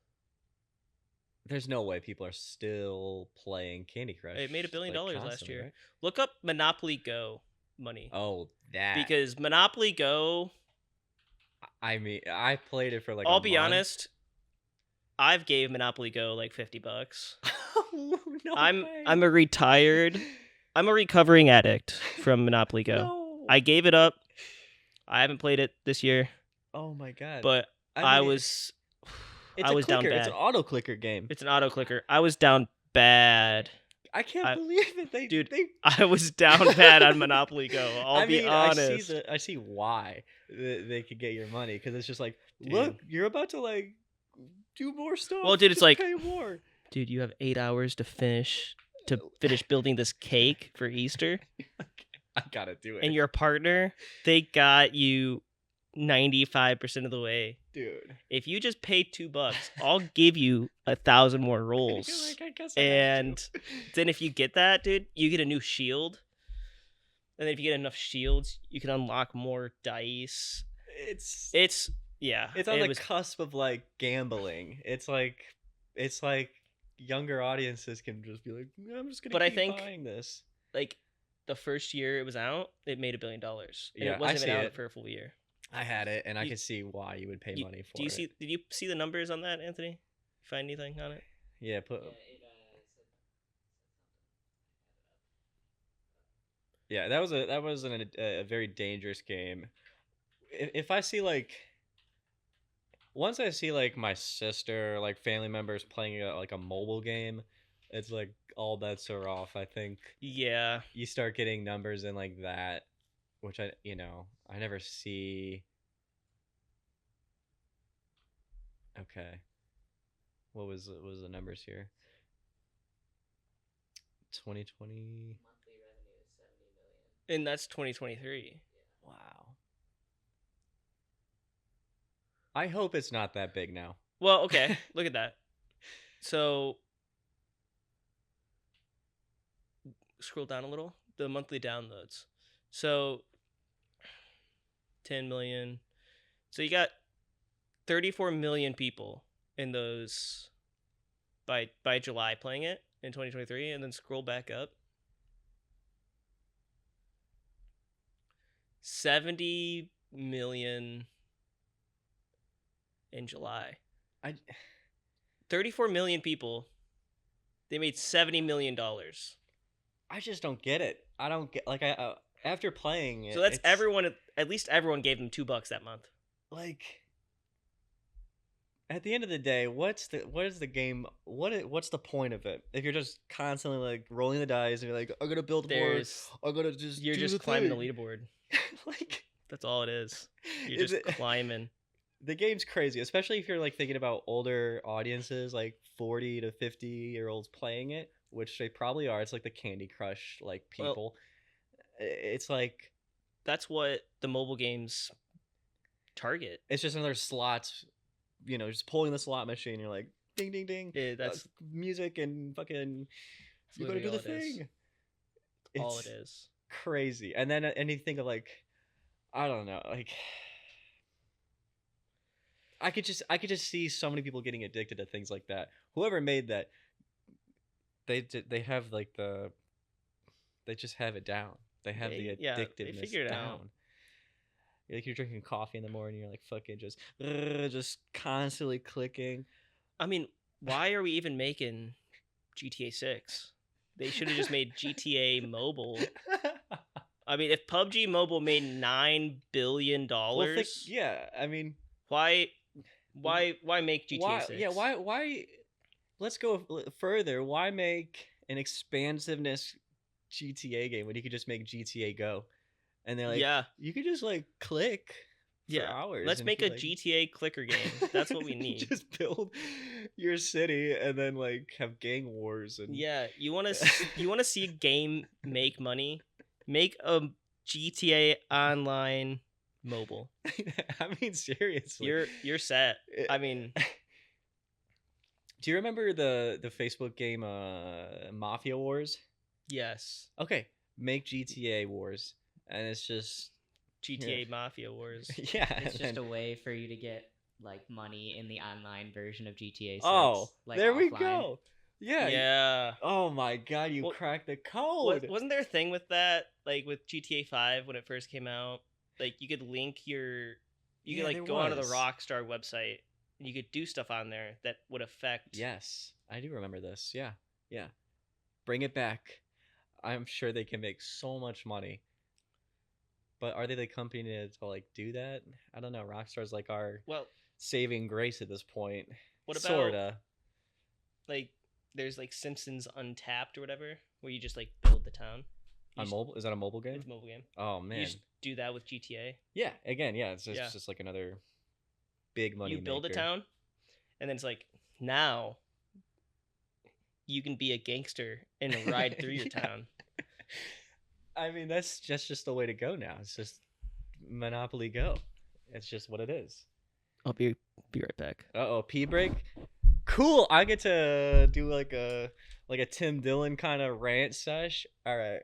There's no way people are still playing Candy Crush. It made $1 billion last year. Right? Look up Monopoly Go money. Oh, that. Because Monopoly Go... I mean, I played it for like I'll be honest, I've gave Monopoly Go like $50. No I'm way. I'm a recovering addict from Monopoly Go. No. I gave it up I haven't played it this year, Oh my god. but I I mean, was it's I a was down clicker. It's an bad. auto clicker game. It's an auto clicker. I was down bad. I can't I- believe it. Dude, they I was down bad on Monopoly Go. I'll I be mean, honest. I see why they could get your money, because it's just like, Dude. look, you're about to like do more stuff. Well, dude, it's just like- pay more. Dude, you have 8 hours to finish building this cake for Easter, I gotta do it, and your partner, they got you 95% of the way. dude. If you just pay $2, I'll give you 1,000 more You're rolls. like, I guess I have And to. then if you get that, dude, you get a new shield. And then if you get enough shields, you can unlock more dice. it's It's yeah. on it the was cusp of like gambling. It's like younger audiences can just be like, I'm just gonna But I keep think- buying this. like the first year it was out, it made $1 billion. And Yeah, it I wasn't see even out it. for a full year. I had it, and I You- can see why you would pay money for Do you it. did you see the numbers on that, Anthony? Find anything on it? Yeah, put. Yeah, that was a very dangerous game. If I see like, once I see like my sister, like family members playing like a mobile game, it's like all bets are off. I think Yeah. you start getting numbers in like that, which I never see. Okay, what was the numbers here? 2020. And that's 2023. Wow. I hope it's not that big now. Well, okay. Look at that. So scroll down a little. The monthly downloads. So 10 million. So you got 34 million people in those by July playing it in 2023, and then scroll back up. 70 million in July. I 34 million people. They made $70 million. I just don't get it. I don't get like I after playing it. So that's it's, everyone. At least everyone gave them $2 that month. Like, at the end of the day, what is the game? What's the point of it if you're just constantly like rolling the dice and you're like, I'm gonna build more. There's I'm gonna just you're do just the climbing thing. the leaderboard. Like, That's all it is. You're is just it- climbing. The game's crazy, especially if you're like thinking about older audiences, like 40 to 50-year-olds playing it, which they probably are. It's like the Candy Crush like Well- people. It's like That's what the mobile games target. it's just another slots, just pulling the slot machine. You're like, ding, ding, ding. That's Music and fucking. You gotta literally do the all it is. thing. all It's it is. crazy. And then anything of like, I don't know, like. I could just see so many people getting addicted to things like that. Whoever made that, they have like they just have it down. They have the They addictiveness figured it out. down. Like you're drinking coffee in the morning, you're like fucking just constantly clicking. I mean, why are we even making GTA 6? They should have just made GTA Mobile. I mean, if PUBG Mobile made $9 billion, Well, yeah, I mean, why make GTA why? 6? Yeah, why? Let's go further. Why make an expansiveness GTA game when you could just make GTA Go? And they're like, yeah, you could just like click for yeah. hours. Let's and make be a like- GTA clicker game. That's what we need. Just build your city and then like have gang wars and Yeah, you want to see a game make money? Make a GTA Online mobile. I mean, seriously. You're set. It- I mean, Do you remember the Facebook game Mafia Wars? yes. Okay, make GTA Wars, and it's just GTA Mafia Wars. yeah. It's just and- a way for you to get like money in the online version of GTA 6. oh, like, there we offline. go. Yeah. Yeah. Oh my God, you Well, cracked the code. Wasn't there a thing with that, like with GTA 5 when it first came out? Like you could link you Yeah, could like there go onto the was. Rockstar website and you could do stuff on there that would affect. Yes, I do remember this. Yeah, yeah. Bring it back. I'm sure they can make so much money. But are they the company to like do that? I don't know. Rockstar's like our Well, saving grace at this point. what about Sorta. like there's like Simpsons Untapped or whatever, where you just like build the town. On mobile? Is that a mobile game? It's a mobile game. Oh man. You just do that with GTA. Yeah. Again, yeah. It's just, Yeah. just like another big money. You build a maker. town, and then it's like now you can be a gangster and ride through your Yeah. town. I mean, that's just the way to go now. It's just Monopoly Go. It's just what it is. I'll be right back. Uh-oh, pee break. Cool. I get to do like a Tim Dillon kind of rant sesh. All right.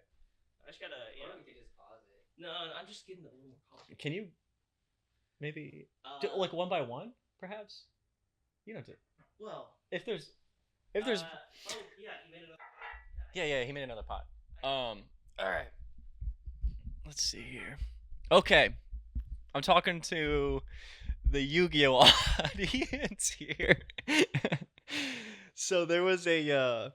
I just gotta. You can just pause it. No, I'm just getting a little more coffee. Can you maybe do like one by one, perhaps? You don't have to. Well, If there's. oh yeah, you made it. Yeah, he made another pot. All right. Let's see here. Okay. I'm talking to the Yu-Gi-Oh audience here. So there was a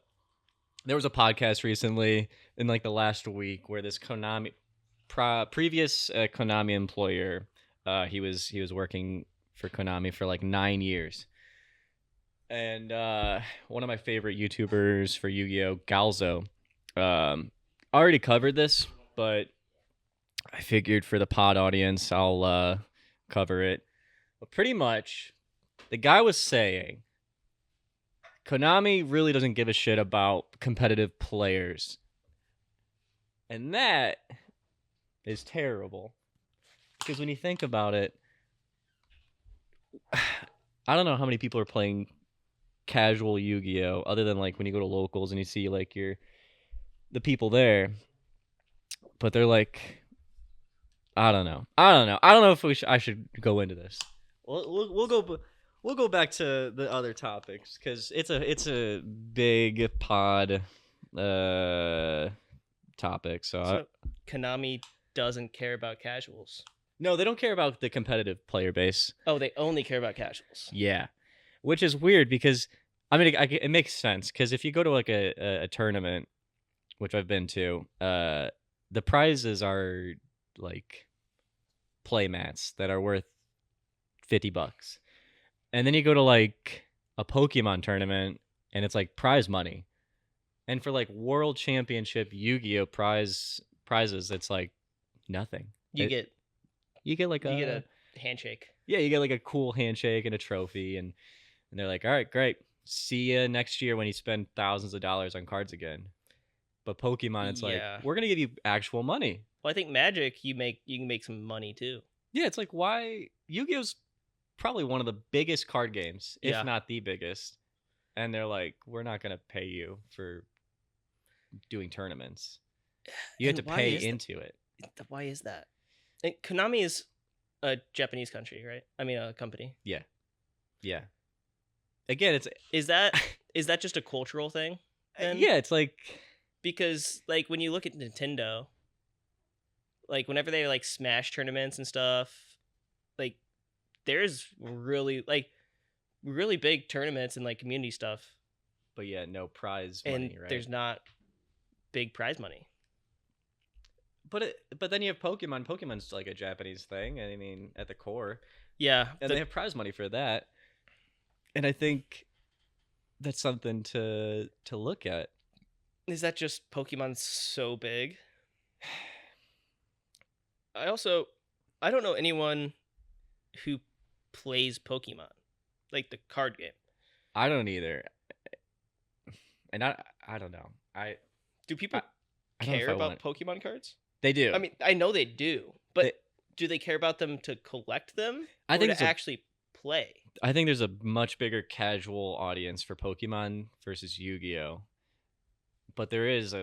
podcast recently in like the last week where this Konami previous Konami employer, he was working for Konami for like 9 years. And one of my favorite YouTubers for Yu-Gi-Oh, Galzo, already covered this, but I figured for the pod audience, I'll cover it. But pretty much, the guy was saying Konami really doesn't give a shit about competitive players. And that is terrible. Because when you think about it, I don't know how many people are playing casual Yu-Gi-Oh, other than like when you go to locals and you see like the people there. But they're like, I don't know if I should go into this. We'll go back to the other topics because it's a big pod topic. So Konami doesn't care about casuals. No, they don't care about the competitive player base. Oh, they only care about casuals. Yeah, which is weird because I mean it makes sense because if you go to like a tournament, which I've been to, the prizes are like play mats that are worth $50, and then you go to like a Pokemon tournament and it's like prize money, and for like World Championship Yu-Gi-Oh prizes, it's like nothing. You get a handshake. Yeah, you get like a cool handshake and a trophy, and they're like, all right, great, see ya next year when you spend thousands of dollars on cards again. But Pokemon, it's like, we're gonna give you actual money. Well, I think Magic, you can make some money too. Yeah, it's like, why? Yu-Gi-Oh's probably one of the biggest card games, if not the biggest. And they're like, we're not gonna pay you for doing tournaments. You have to pay into it. Why is that? And Konami is a Japanese country, right? I mean, a company. Yeah. Again, is that just a cultural thing? Then? Yeah, it's like, because like when you look at Nintendo, like whenever they like Smash tournaments and stuff, like there's really big tournaments and like community stuff. But yeah, no prize money, and right? There's not big prize money. But then you have Pokemon. Pokemon's like a Japanese thing, and I mean at the core. Yeah, and they have prize money for that. And I think that's something to look at. Is that just Pokemon's so big? I don't know anyone who plays Pokemon, like the card game. I don't either. And I don't know. Do people care about Pokemon cards? They do. I mean, I know they do, but do they care about them to collect them? I think to actually play. I think there's a much bigger casual audience for Pokemon versus Yu-Gi-Oh. But there is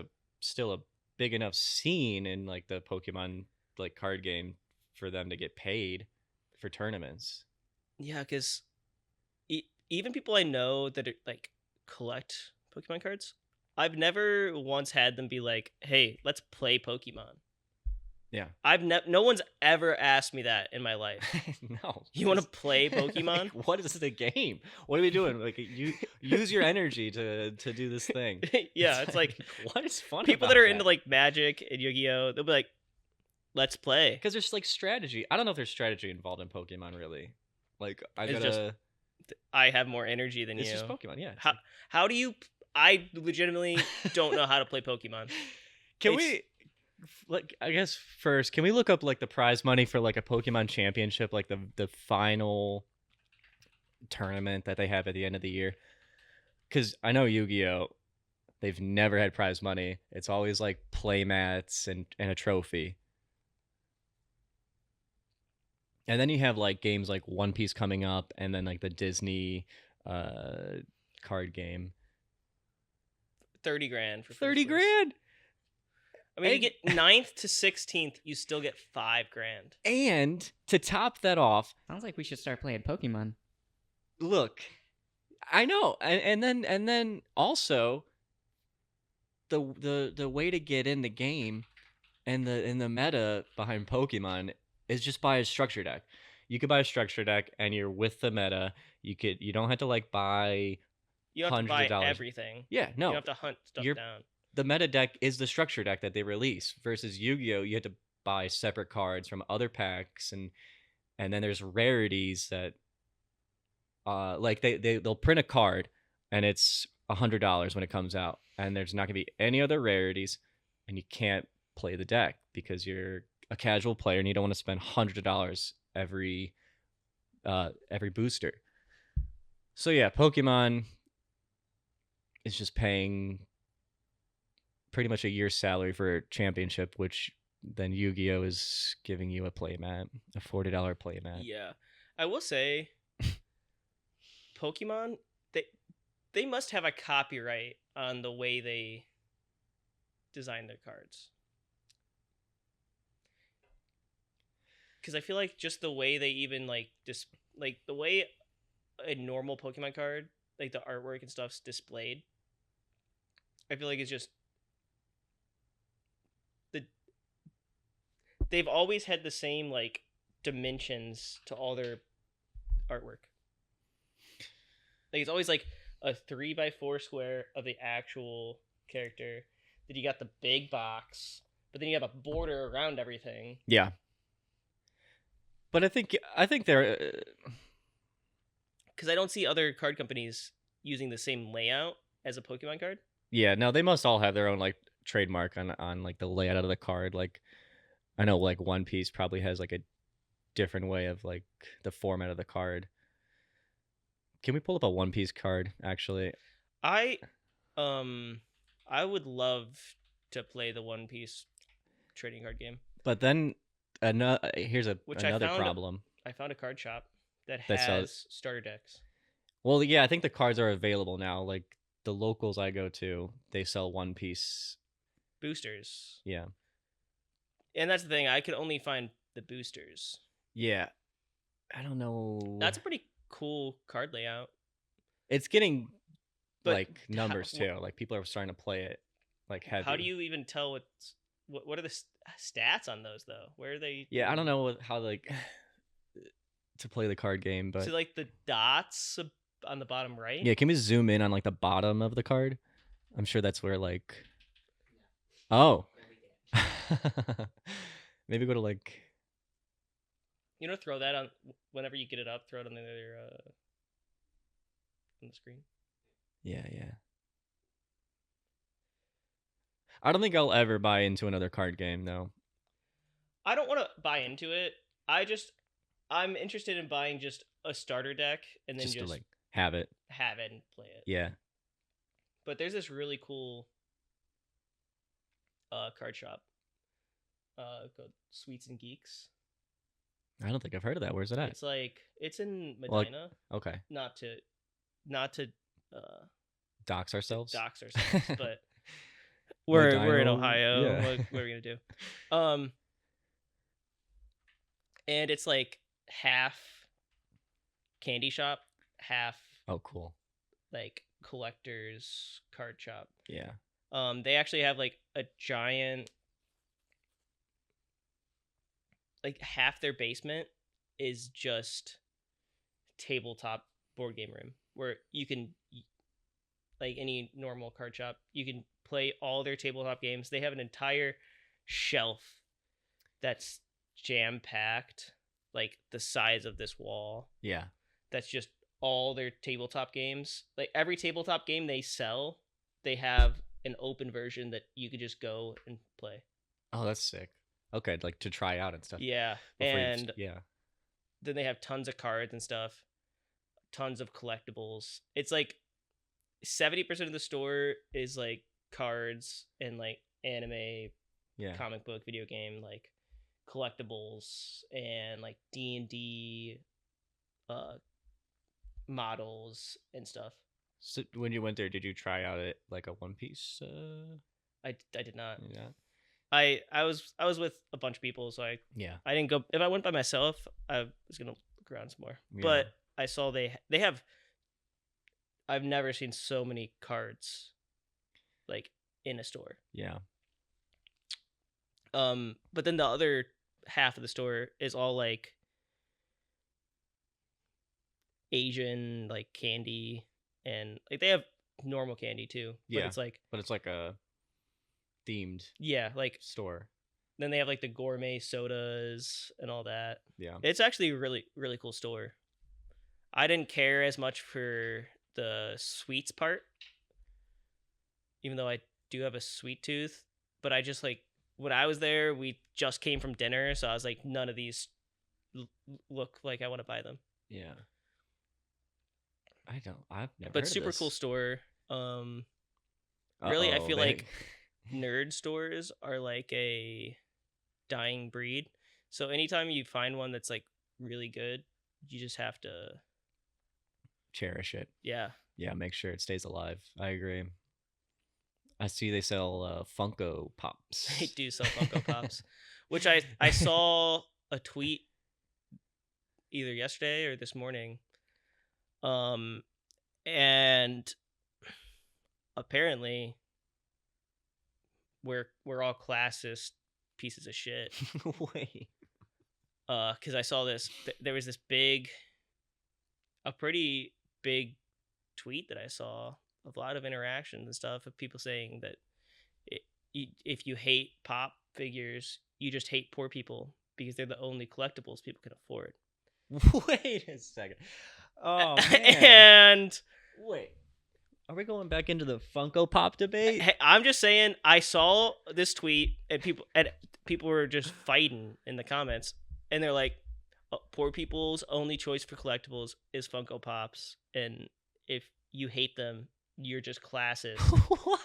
still a big enough scene in like the Pokemon like card game for them to get paid for tournaments. Yeah, because even people I know that are, like collect Pokemon cards, I've never once had them be like, "Hey, let's play Pokemon." Yeah, no one's ever asked me that in my life. No, you want to play Pokemon? Like, what is the game? What are we doing? Like, you use your energy to do this thing. Yeah, it's like what is fun? People that are into like Magic and Yu-Gi-Oh, they'll be like, let's play. Because there's like strategy. I don't know if there's strategy involved in Pokemon really. Like I have more energy than it's you. It's just Pokemon, yeah. How do you? I legitimately don't know how to play Pokemon. Can we? Like, I guess first, can we look up like the prize money for like a Pokemon Championship, like the final tournament that they have at the end of the year? Because I know Yu-Gi-Oh, they've never had prize money. It's always like play mats and a trophy. And then you have like games like One Piece coming up, and then like the Disney card game. 30 grand for 30 grand. I mean, you get 9th to 16th, you still get 5 grand. And to top that off, sounds like we should start playing Pokemon. Look, I know, and then also the way to get in the game and the meta behind Pokemon is just buy a structure deck. You could buy a structure deck, and you're with the meta. You don't have to like buy. You don't have to buy everything. Yeah, no. You don't have to hunt stuff down. The meta deck is the structure deck that they release versus Yu-Gi-Oh! You had to buy separate cards from other packs, and then there's rarities that like they'll print a card and it's $100 when it comes out, and there's not gonna be any other rarities, and you can't play the deck because you're a casual player and you don't want to spend $100 every booster. So yeah, Pokemon is just paying pretty much a year's salary for a championship, which then Yu-Gi-Oh is giving you a playmat, a $40 playmat. Yeah, I will say, Pokemon, they must have a copyright on the way they design their cards. Because I feel like just the way they even like the way a normal Pokemon card, like the artwork and stuff's displayed, I feel like it's just they've always had the same like dimensions to all their artwork. Like it's always like a 3x4 square of the actual character. Then you got the big box, but then you have a border around everything. Yeah. But I think they're because I don't see other card companies using the same layout as a Pokemon card. Yeah, no, they must all have their own like trademark on like the layout of the card. Like I know like One Piece probably has like a different way of like the format of the card. Can we pull up a One Piece card actually? I would love to play the One Piece trading card game. But then here's another problem. I found a card shop that has starter decks. Well, yeah, I think the cards are available now. Like the locals I go to, they sell One Piece boosters. Yeah. And that's the thing. I could only find the boosters. Yeah. I don't know. That's a pretty cool card layout. It's getting like numbers too. Like people are starting to play it like heavy. How do you even tell what are the stats on those though? Where are they? Yeah, I don't know how like to play the card game, but so like the dots on the bottom right. Yeah, can we zoom in on like the bottom of the card? I'm sure that's where like. Oh. Maybe go to like. Throw that on whenever you get it up. Throw it on the other on the screen. Yeah. I don't think I'll ever buy into another card game, though. I don't want to buy into it. I'm interested in buying just a starter deck and then just to like have it and play it. Yeah. But there's this really cool card shop called Sweets and Geeks. I don't think I've heard of that. Where's it at? It's in Medina. Okay. Not to dox ourselves, but we're in Ohio. Yeah. What are we gonna do? And it's like half candy shop, half cool, like collector's card shop. Yeah. They actually have like a giant, like half their basement is just tabletop board game room where you can, like any normal card shop, you can play all their tabletop games. They have an entire shelf that's jam packed, like the size of this wall. Yeah. That's just all their tabletop games. Like every tabletop game they sell, they have an open version that you could just go and play. Oh, that's sick. Okay, like to try out and stuff. Yeah, and then they have tons of cards and stuff, tons of collectibles. It's like 70% of the store is like cards and like anime, comic book, video game, like collectibles and like D&D models and stuff. So when you went there, did you try out it like a One Piece? I did not. Yeah. I was with a bunch of people, so I didn't go. If I went by myself, I was gonna look around some more. Yeah. But I saw they have. I've never seen so many cards, like in a store. Yeah. But then the other half of the store is all like Asian like candy, and like they have normal candy too. Yeah. But it's like a themed like store. Then they have like the gourmet sodas and all that. Yeah. It's actually a really, really cool store. I didn't care as much for the sweets part, even though I do have a sweet tooth, but I just like when I was there, we just came from dinner, so I was like, none of these look like I want to buy them. Yeah. I've never but super cool store. Really, I feel like nerd stores are like a dying breed. So anytime you find one that's like really good, you just have to cherish it. Yeah. Yeah, make sure it stays alive. I agree. I see they sell Funko Pops. They do sell Funko Pops, which I saw a tweet either yesterday or this morning. And apparently we're all classist pieces of shit. Wait. Because I saw this. There was this a pretty big tweet that I saw, a lot of interactions and stuff of people saying that if you hate pop figures, you just hate poor people because they're the only collectibles people can afford. Wait a second. Oh, man. And wait, are we going back into the Funko Pop debate? I'm just saying, I saw this tweet and people were just fighting in the comments, and they're like, poor people's only choice for collectibles is Funko Pops, and if you hate them, you're just classist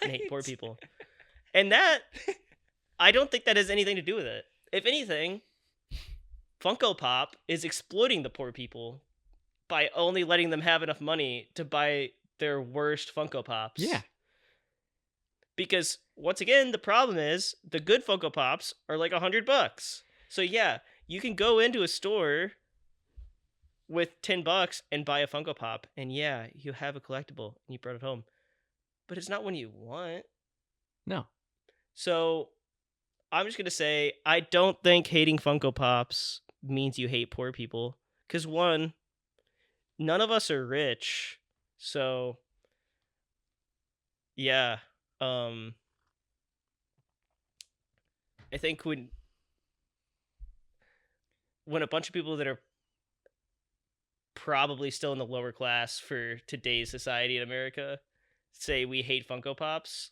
and hate poor people. And that, I don't think that has anything to do with it. If anything, Funko Pop is exploiting the poor people by only letting them have enough money to buy their worst Funko Pops. Yeah. Because once again, the problem is the good Funko Pops are like $100. So yeah, you can go into a store with $10 and buy a Funko Pop, and yeah, you have a collectible and you brought it home. But it's not one you want. No. So I'm just gonna say, I don't think hating Funko Pops means you hate poor people. Because one, none of us are rich, so yeah. I think when a bunch of people that are probably still in the lower class for today's society in America say we hate Funko Pops,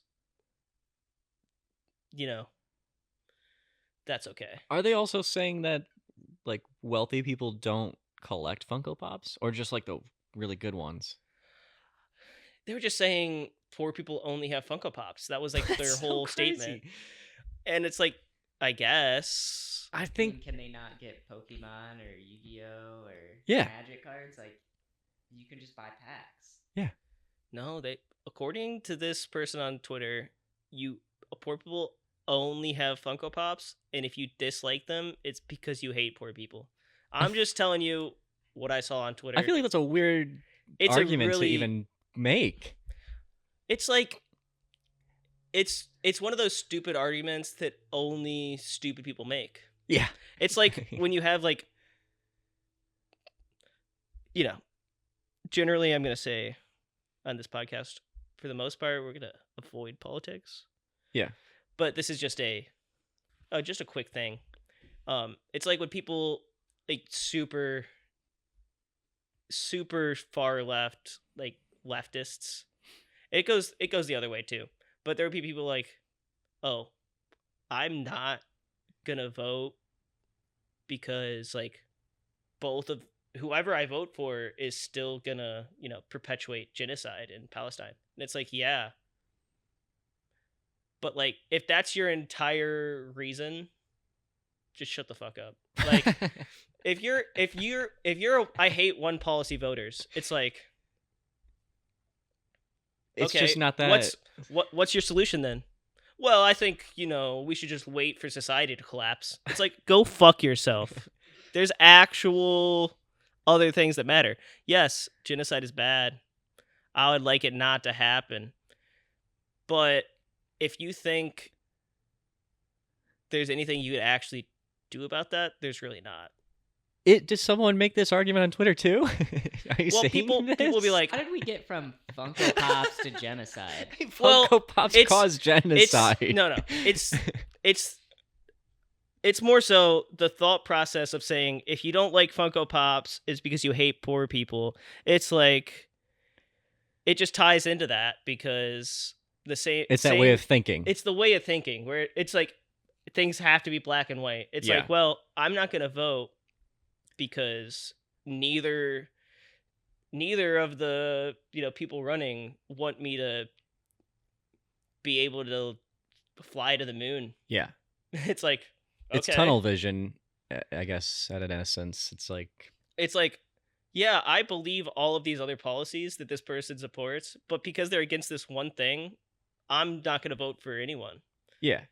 that's okay. Are they also saying that like wealthy people don't collect Funko Pops, or just like the really good ones? They were just saying poor people only have Funko Pops. That was like their whole statement. And it's like, I guess. I think. Can they not get Pokemon or Yu-Gi-Oh or Magic cards? Like, you can just buy packs. Yeah. No, according to this person on Twitter, poor people only have Funko Pops, and if you dislike them, it's because you hate poor people. I'm just telling you what I saw on Twitter. I feel like that's a weird argument to even make. It's like it's one of those stupid arguments that only stupid people make. Yeah. It's like when you have like, generally I'm going to say on this podcast, for the most part, we're going to avoid politics. Yeah. But this is just a quick thing. It's like when people like super far left, like leftists, it goes the other way too. But there would be people like, oh, I'm not gonna vote because like both of whoever I vote for is still gonna, perpetuate genocide in Palestine. And it's like, yeah. But like if that's your entire reason, just shut the fuck up. Like if you're I hate one policy voters, it's like, it's okay, just not that. What's your solution then? Well, I think, we should just wait for society to collapse. It's like, go fuck yourself. There's actual other things that matter. Yes, genocide is bad. I would like it not to happen. But if you think there's anything you could actually do about that, there's really not. Did someone make this argument on Twitter too? Are you saying people will be like, how did we get from Funko Pops to genocide? Funko Pops cause genocide. No. It's more so the thought process of saying if you don't like Funko Pops, it's because you hate poor people. It's like it just ties into that because it's that way of thinking. It's the way of thinking where it's like things have to be black and white. It's like, well, I'm not going to vote because neither of the people running want me to be able to fly to the moon. Yeah. It's like, okay. It's tunnel vision, I guess, in essence. It's like, yeah, I believe all of these other policies that this person supports, but because they're against this one thing, I'm not going to vote for anyone. Yeah.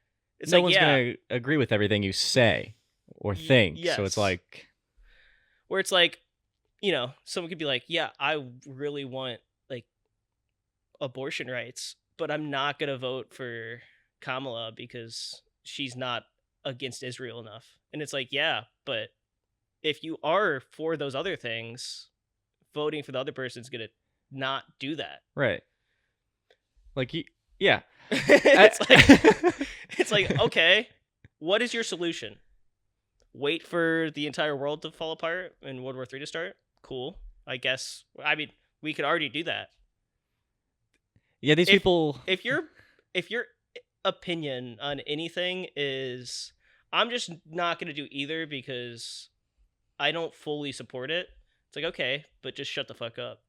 It's no like, one's going to agree with everything you say or think. Yes. So it's like, where it's like, someone could be like, yeah, I really want like abortion rights, but I'm not going to vote for Kamala because she's not against Israel enough. And it's like, yeah, but if you are for those other things, voting for the other person's going to not do that. Right. Like, yeah. it's like, okay, what is your solution? Wait for the entire world to fall apart and World War III to start? Cool. I guess. I mean, we could already do that. Yeah, these people. If your opinion on anything is, I'm just not going to do either because I don't fully support it. It's like, okay, but just shut the fuck up.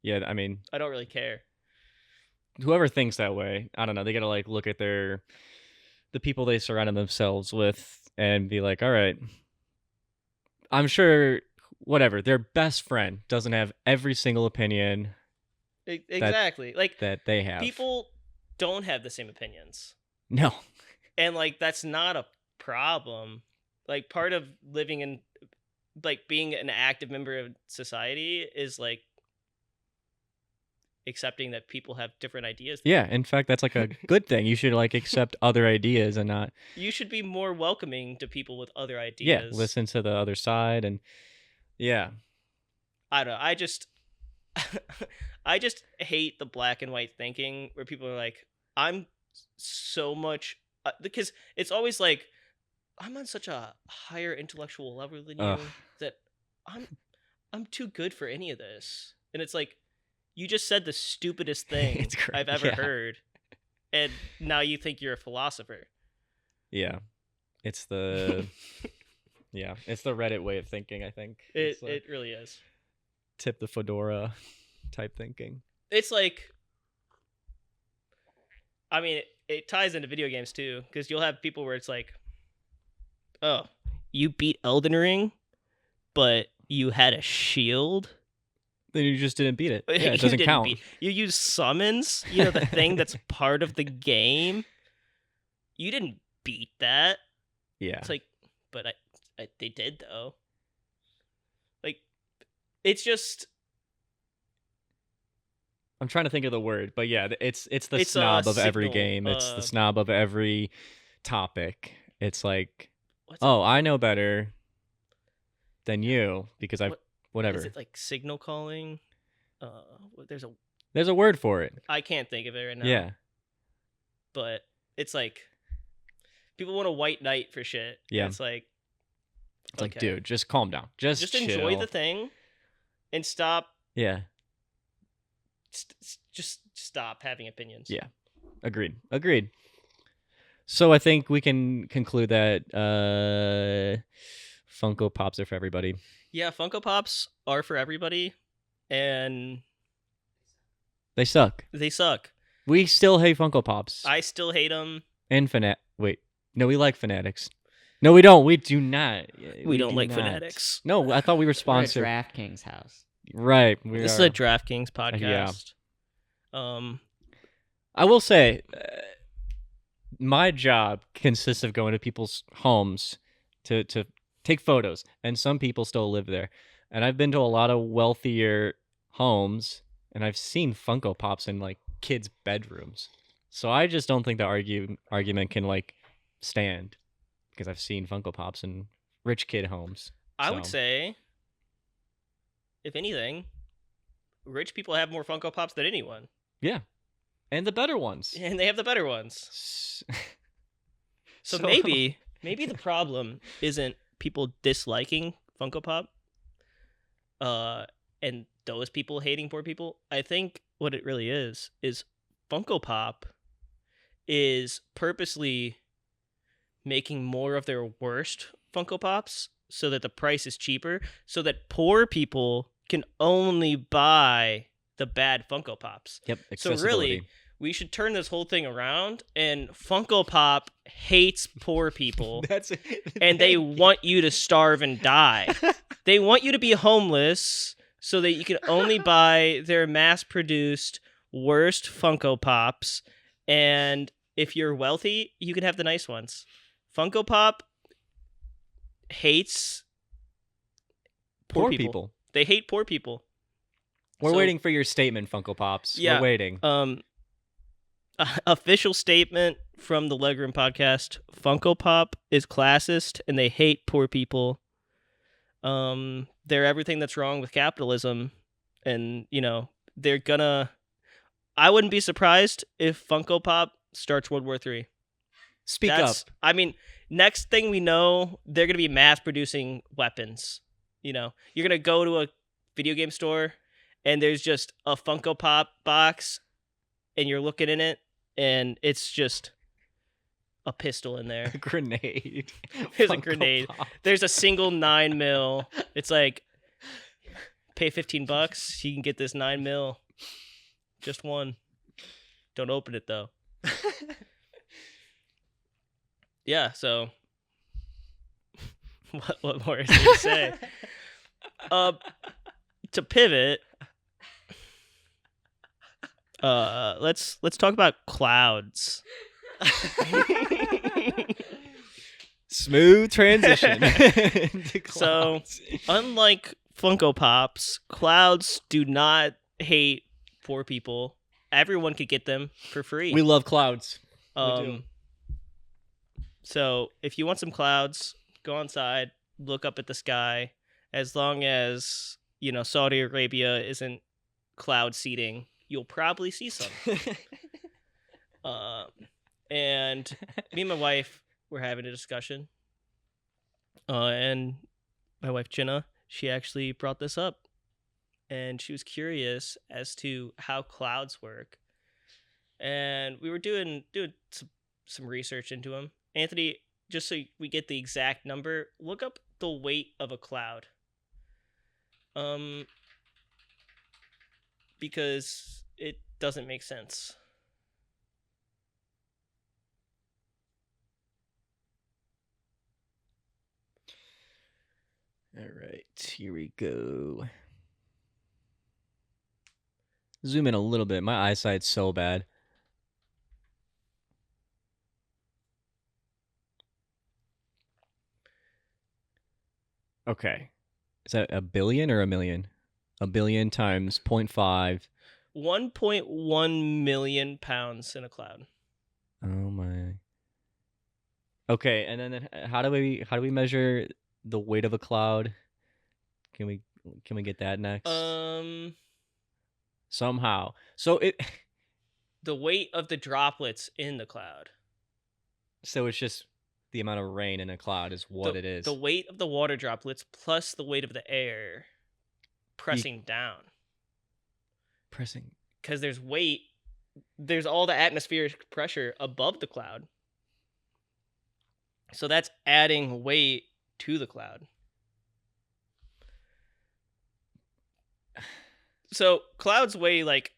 Yeah, I mean, I don't really care. Whoever thinks that way, I don't know. They got to like look at the people they surrounded themselves with and be like, all right, I'm sure whatever, their best friend doesn't have every single opinion exactly that they have. People don't have the same opinions. No. And like that's not a problem. Like part of living in like being an active member of society is like accepting that people have different ideas. Yeah, in fact, that's like a good thing. You should like accept other ideas and not. You should be more welcoming to people with other ideas. Yeah, listen to the other side and yeah. I don't know. I just hate the black and white thinking where people are like, I'm so much because it's always like I'm on such a higher intellectual level than you that I'm too good for any of this. And it's like, you just said the stupidest thing I've ever heard, and now you think you're a philosopher. Yeah, it's the it's the Reddit way of thinking. I think it really is. Tip the fedora type thinking. It's like, I mean, it ties into video games too, because you'll have people where it's like, oh, you beat Elden Ring, but you had a shield. Then you just didn't beat it. Yeah, it doesn't count. You use summons, the thing that's part of the game. You didn't beat that. Yeah. It's like, but they did though. Like, it's just. I'm trying to think of the word, but yeah, it's the snob of every game. It's the snob of every topic. It's like, I know better than you because whatever. Is it like signal calling? There's a word for it. I can't think of it right now. Yeah. But it's like people want a white knight for shit. Yeah. It's like, It's like, Okay. dude, just calm down. Just enjoy chill. the thing and stop. Yeah. Just stop having opinions. Yeah. Agreed. So I think we can conclude that Funko Pops are for everybody. Yeah, Funko Pops are for everybody, and they suck. They suck. We still hate Funko Pops. I still hate them. And Wait. No, we like Fanatics. No, we don't. We do not. We don't like Fanatics. No, I thought we were sponsored. We're a DraftKings house. Right. This is a DraftKings podcast. Yeah. I will say, my job consists of going to people's homes to take photos, and some people still live there. And I've been to a lot of wealthier homes, and I've seen Funko Pops in like kids' bedrooms. So I just don't think the argument can like stand, because I've seen Funko Pops in rich kid homes. I would say, if anything, rich people have more Funko Pops than anyone. Yeah. And the better ones. And they have the better ones. So maybe the problem isn't people disliking Funko Pop, and those people hating poor people. I think what it really is Funko Pop is purposely making more of their worst Funko Pops so that the price is cheaper, so that poor people can only buy the bad Funko Pops. Yep. So really, we should turn this whole thing around, and Funko Pop hates poor people. And they want you to starve and die. They want you to be homeless so that you can only buy their mass-produced worst Funko Pops. And if you're wealthy, you can have the nice ones. Funko Pop hates poor people. They hate poor people. We're waiting for your statement, Funko Pops. Yeah, we're waiting. Official statement from the Legroom podcast: Funko Pop is classist, and they hate poor people. They're everything that's wrong with capitalism, and they're gonna. I wouldn't be surprised if Funko Pop starts World War III. Speak up. I mean, next thing we know, they're gonna be mass producing weapons. You're gonna go to a video game store, and there's just a Funko Pop box, and you're looking in it, and it's just a pistol in there. A grenade. There's a grenade. Pop. There's a single 9mm. It's like, pay $15, you can get this 9mm. Just one. Don't open it, though. Yeah, so what more is there to say? To pivot, let's talk about clouds. Smooth transition. So, unlike Funko Pops, clouds do not hate poor people. Everyone could get them for free. We love clouds. We do. So, if you want some clouds, go outside, look up at the sky. As long as, Saudi Arabia isn't cloud seeding, you'll probably see some. And me and my wife were having a discussion. And my wife, Jenna, she actually brought this up. And she was curious as to how clouds work. And we were doing some research into them. Anthony, just so we get the exact number, look up the weight of a cloud. Because it doesn't make sense. All right, here we go. Zoom in a little bit. My eyesight's so bad. Okay. Is that a billion or a million? A billion times 0.5. 1.1 million pounds in a cloud. Oh my. Okay, and then how do we measure the weight of a cloud? Can we get that next? Somehow. So the weight of the droplets in the cloud. So it's just the amount of rain in a cloud is what it is. The weight of the water droplets plus the weight of the air pressing down. Pressing. Because there's weight, there's all the atmospheric pressure above the cloud. So that's adding weight to the cloud. So clouds weigh like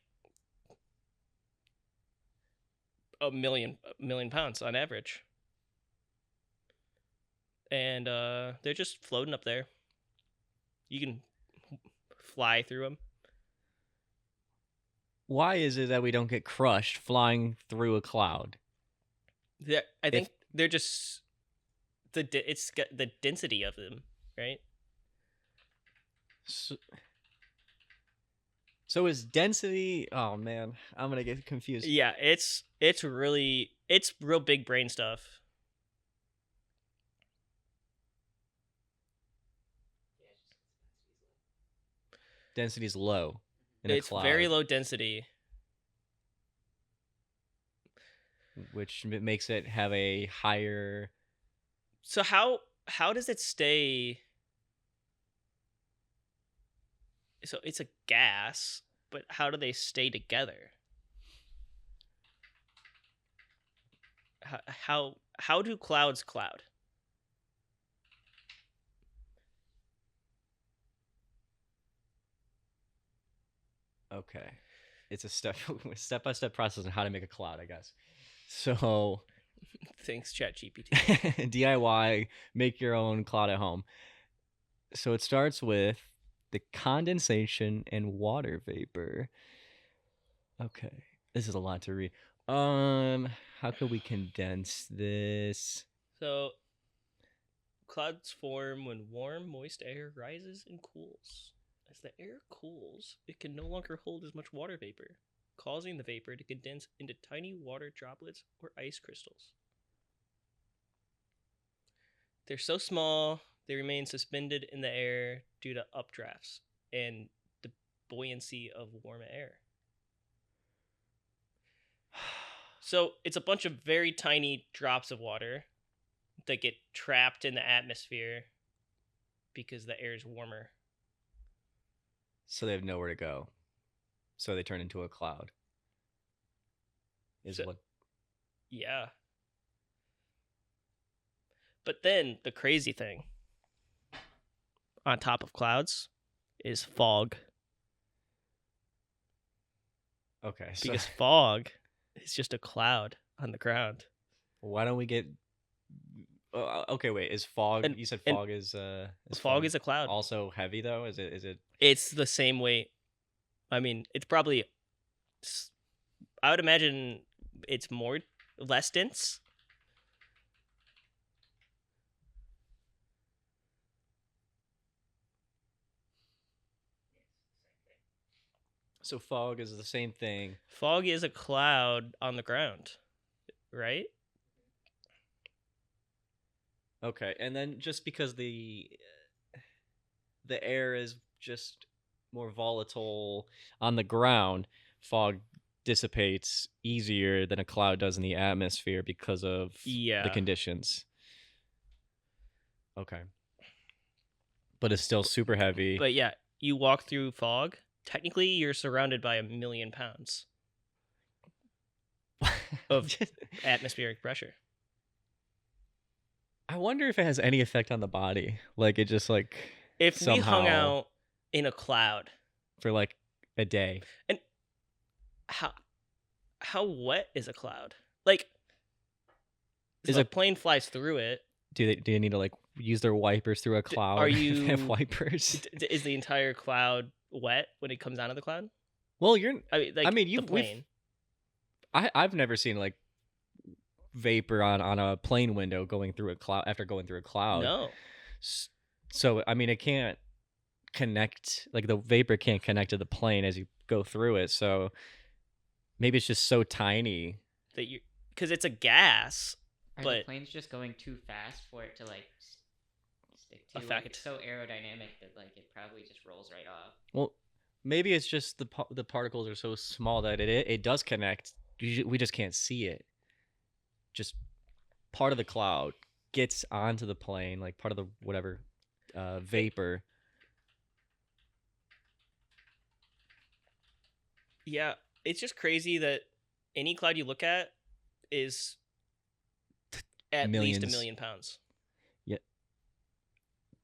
a million pounds on average. And they're just floating up there. You can fly through them. Why is it that we don't get crushed flying through a cloud? I think they're just it's the density of them, right? So is density? Oh man, I'm gonna get confused. Yeah, it's real big brain stuff. Density is low in a cloud. It's very low density, which makes it have a higher. So how does it stay? So it's a gas, but how do they stay together? How do clouds cloud? Okay, it's a step-by-step process on how to make a cloud, I guess. So, thanks, ChatGPT. DIY, make your own cloud at home. So it starts with the condensation and water vapor. Okay, this is a lot to read. How could we condense this? So, clouds form when warm, moist air rises and cools. As the air cools, it can no longer hold as much water vapor, causing the vapor to condense into tiny water droplets or ice crystals. They're so small, they remain suspended in the air due to updrafts and the buoyancy of warm air. So it's a bunch of very tiny drops of water that get trapped in the atmosphere because the air is warmer. So they have nowhere to go. So they turn into a cloud. Yeah. But then the crazy thing on top of clouds is fog. Okay. Because fog is just a cloud on the ground. Why don't we get... okay, wait. Is fog... you said fog is... fog is a cloud. Also heavy, though? Is it... It's the same weight. I mean, it's probably... I would imagine it's less dense. So fog is the same thing. Fog is a cloud on the ground, right? Okay, and then just because the air is just more volatile on the ground, fog dissipates easier than a cloud does in the atmosphere because of the conditions. Okay. But it's still super heavy. But yeah, you walk through fog, technically you're surrounded by 1 million pounds of atmospheric pressure. I wonder if it has any effect on the body. Like, it just, like, if we hung out in a cloud for, like, a day. And how wet is a cloud? Like, is a plane flies through it. Do they need to, like, use their wipers through a cloud? Are you... They have wipers? Is the entire cloud wet when it comes out of the cloud? Well, I've never seen, like, vapor on a plane window going through a cloud after going through a cloud. No. So, I mean, it can't connect, like, the vapor can't connect to the plane as you go through it. So maybe it's just so tiny that because it's a gas. Are the planes just going too fast for it to, like, stick to? Like, it's so aerodynamic that, like, it probably just rolls right off. Well, maybe it's just the particles are so small that it does connect. We just can't see it. Just part of the cloud gets onto the plane, like part of the whatever vapor. Yeah, it's just crazy that any cloud you look at is at least Millions. 1 million pounds. Yeah,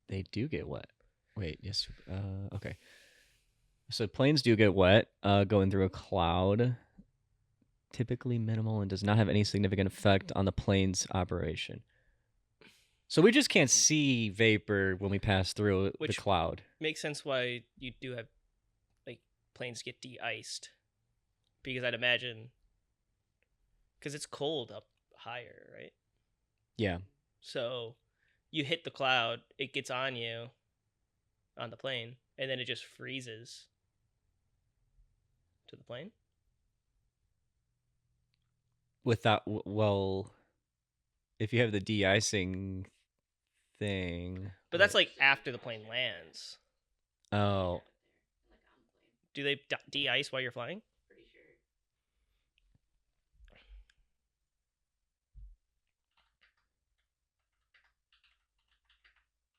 they do get wet. Wait, yes. Okay. So planes do get wet going through a cloud. Typically minimal and does not have any significant effect on the plane's operation. So we just can't see vapor when we pass through the cloud. Makes sense why you do have like planes get de-iced, because I'd imagine because it's cold up higher, right? Yeah. So you hit the cloud, it gets on you on the plane, and then it just freezes to the plane. Without, well, if you have the de-icing thing. But that's like after the plane lands. Oh. Do they de-ice while you're flying? Pretty sure.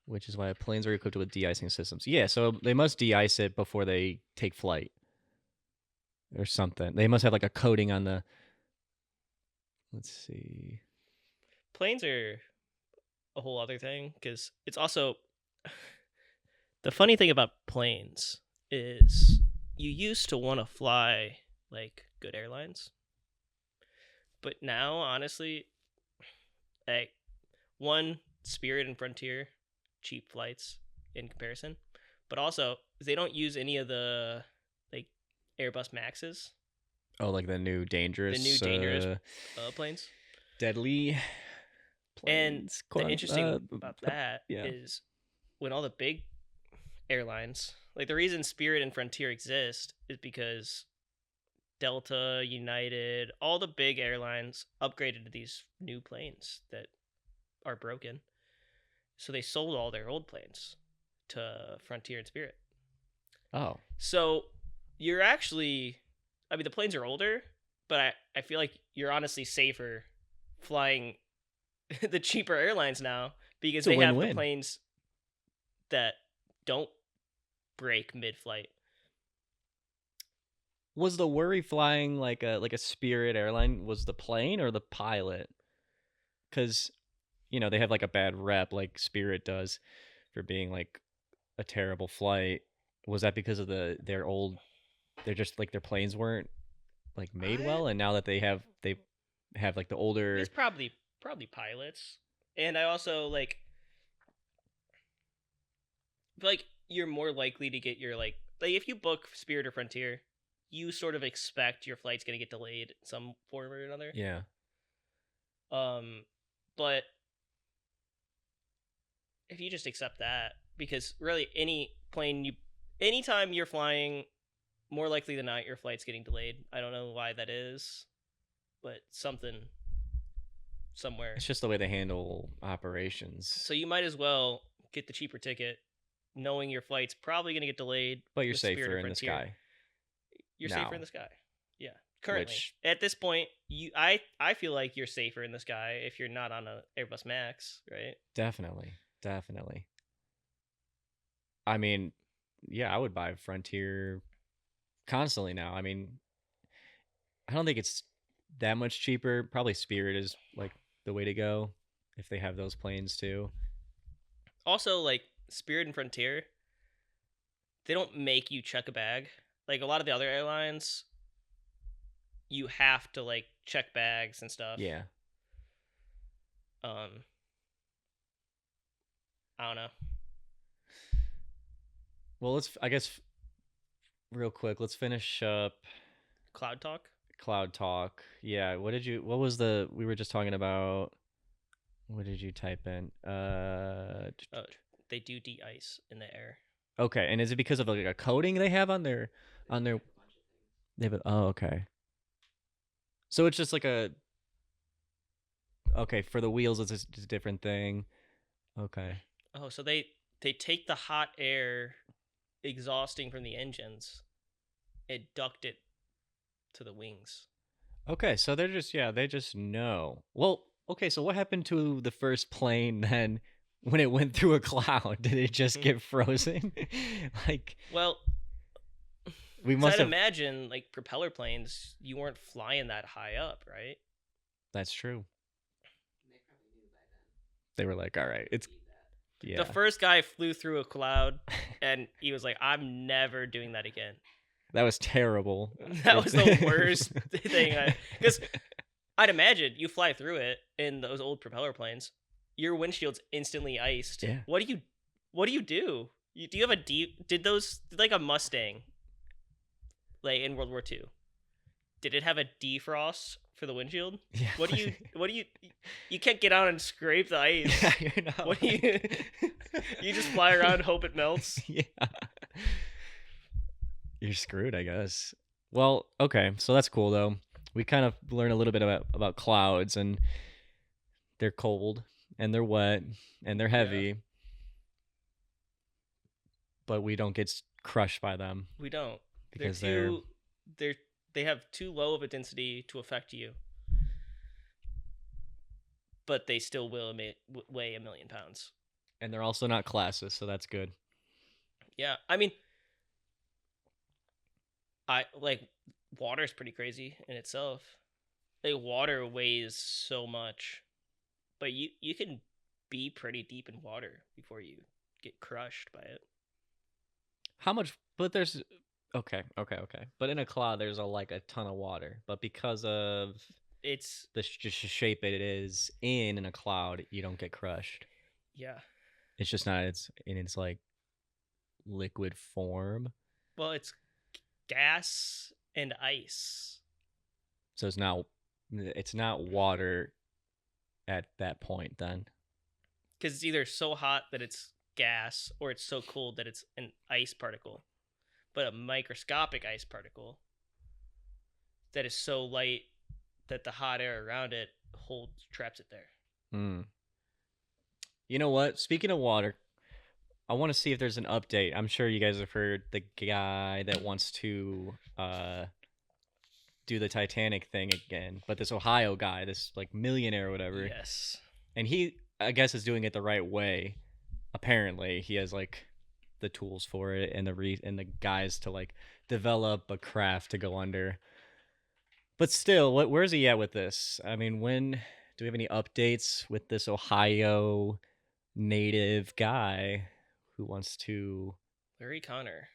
Which is why planes are equipped with de-icing systems. Yeah, so they must de-ice it before they take flight. Or something. They must have like a coating on the... Let's see. Planes are a whole other thing, because it's also... The funny thing about planes is you used to want to fly like good airlines. But now, honestly, one, Spirit and Frontier, cheap flights in comparison. But also, they don't use any of the like Airbus Maxes. Oh, like the new dangerous planes. Deadly planes. And the interesting about that is when all the big airlines, like the reason Spirit and Frontier exist is because Delta, United, all the big airlines upgraded to these new planes that are broken. So they sold all their old planes to Frontier and Spirit. Oh. So you're actually, I mean, the planes are older, but I feel like you're honestly safer flying the cheaper airlines now, because they have the planes that don't break mid-flight. Was the worry flying like a Spirit airline was the plane or the pilot? Because, you know, they have like a bad rep like Spirit does for being like a terrible flight. Was that because of they're just like their planes weren't like made well, and now that they have like the older... It's probably pilots. And I also like you're more likely to get your like if you book Spirit or Frontier, you sort of expect your flight's going to get delayed in some form or another. Yeah. But if you just accept that, because really anytime you're flying, more likely than not your flight's getting delayed. I don't know why that is, but somewhere. It's just the way they handle operations. So you might as well get the cheaper ticket, knowing your flight's probably going to get delayed. But you're safer in the sky. You're safer in the sky. Yeah. Currently. At this point, I feel like you're safer in the sky if you're not on a Airbus Max, right? Definitely. I mean, yeah, I would buy Frontier constantly now. I mean, I don't think it's that much cheaper. Probably Spirit is like the way to go if they have those planes too. Also, like Spirit and Frontier, they don't make you check a bag. Like a lot of the other airlines, you have to like check bags and stuff. Yeah. I don't know. Well, I guess real quick, let's finish up Cloud Talk. Yeah, we were just talking about, what did you type in? They do de-ice in the air. Okay, and is it because of like a coating they have on their okay. So it's just like for the wheels it's just a different thing. Okay. Oh, so they take the hot air exhausting from the engines and duct it to the wings. Okay, so they just know. Well, Okay, so what happened to the first plane then when it went through a cloud? Did it just get frozen? Like, well, we so must I'd have. imagine like propeller planes, you weren't flying that high up, right? That's true. They probably knew by then. They were like, all right, it's. Yeah. The first guy flew through a cloud, and he was like, "I'm never doing that again." That was terrible. That was the worst thing. Because I'd imagine you fly through it in those old propeller planes, your windshield's instantly iced. Yeah. What do you do? Do you have a deep? Did like a Mustang, like in World War II? Did it have a defrost for the windshield? Yeah. What do you? You can't get out and scrape the ice. Yeah, you know. What do you? You just fly around, and hope it melts. Yeah. You're screwed, I guess. Well, okay, so that's cool though. We kind of learn a little bit about clouds, and they're cold and they're wet and they're heavy, but we don't get crushed by them. We don't, because they have too low of a density to affect you, but they still will weigh 1 million pounds. And they're also not classless, so that's good. Yeah, I mean, I like water's pretty crazy in itself. Like water weighs so much, but you can be pretty deep in water before you get crushed by it. How much? But there's okay. But in a cloud, there's a ton of water. But because of it's the shape it is in a cloud, you don't get crushed. Yeah. It's just not. It's in its like liquid form. Well, it's gas and ice. So it's not water at that point then. Because it's either so hot that it's gas or it's so cold that it's an ice particle. But a microscopic ice particle that is so light that the hot air around it traps it there. You know what? Speaking of water, I want to see if there's an update. I'm sure you guys have heard the guy that wants to do the Titanic thing again, but this Ohio guy, this like millionaire or whatever. Yes. And he, I guess, is doing it the right way. Apparently, he has like the tools for it and the guys to like develop a craft to go under. But still, where's he at with this? I mean, when do we have any updates with this Ohio native guy who wants to? Larry Connor.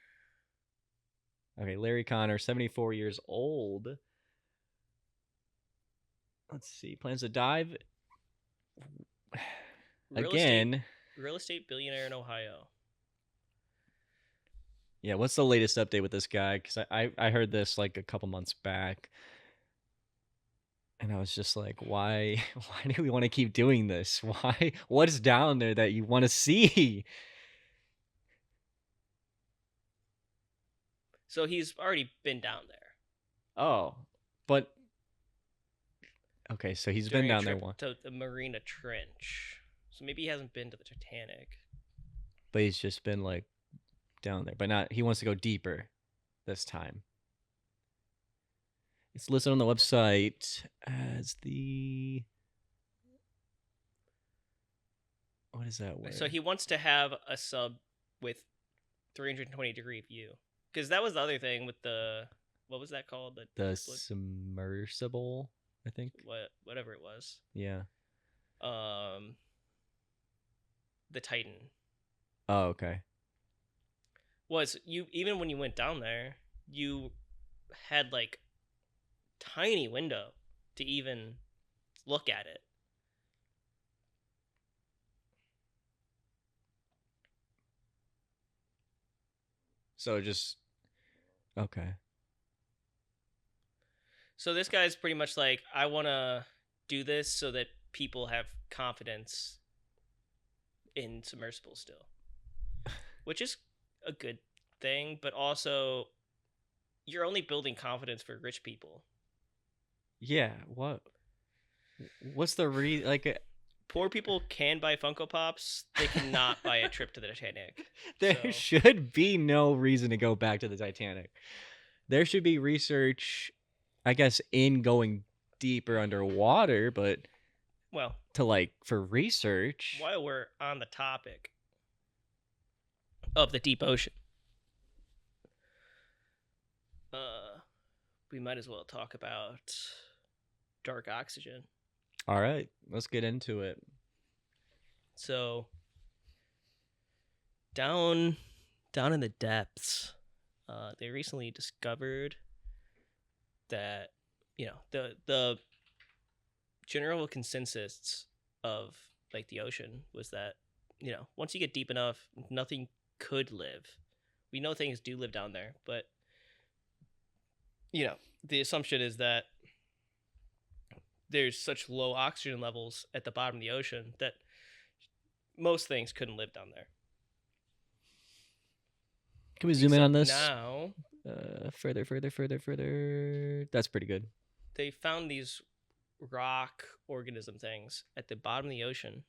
Okay, Larry Connor, 74 years old. Let's see. Plans to dive again. Real estate billionaire in Ohio. Yeah, what's the latest update with this guy? Because I heard this like a couple months back. And I was just like, why do we want to keep doing this? Why? What is down there that you want to see? So he's already been down there. Oh, but okay, so he's been down there once. To the Marina Trench. So maybe he hasn't been to the Titanic. But he's just been like down there, but not. He wants to go deeper this time. It's listed on the website as the. What is that word? So he wants to have a sub with 320-degree view. Because that was the other thing with the, what was that called? The submersible, I think. Whatever it was. Yeah. The Titan. Oh, okay. Even when you went down there, you had like tiny window to even look at it. So just okay. So this guy's pretty much like, I want to do this so that people have confidence in submersibles still, which is a good thing, but also you're only building confidence for rich people. Yeah, what's the like poor people can buy Funko Pops, they cannot buy a trip to the Titanic. There should be no reason to go back to the Titanic. There should be research, I guess, in going deeper underwater, but Well, to like for research. while we're on the topic of the deep ocean, we might as well talk about dark oxygen. All right, let's get into it. So down in the depths, they recently discovered that, you know, the general consensus of like the ocean was that, you know, once you get deep enough, nothing could live. We know things do live down there, but, you know, the assumption is that there's such low oxygen levels at the bottom of the ocean that most things couldn't live down there. Can we zoom in on this? Now, further. That's pretty good. They found these rock organism things at the bottom of the ocean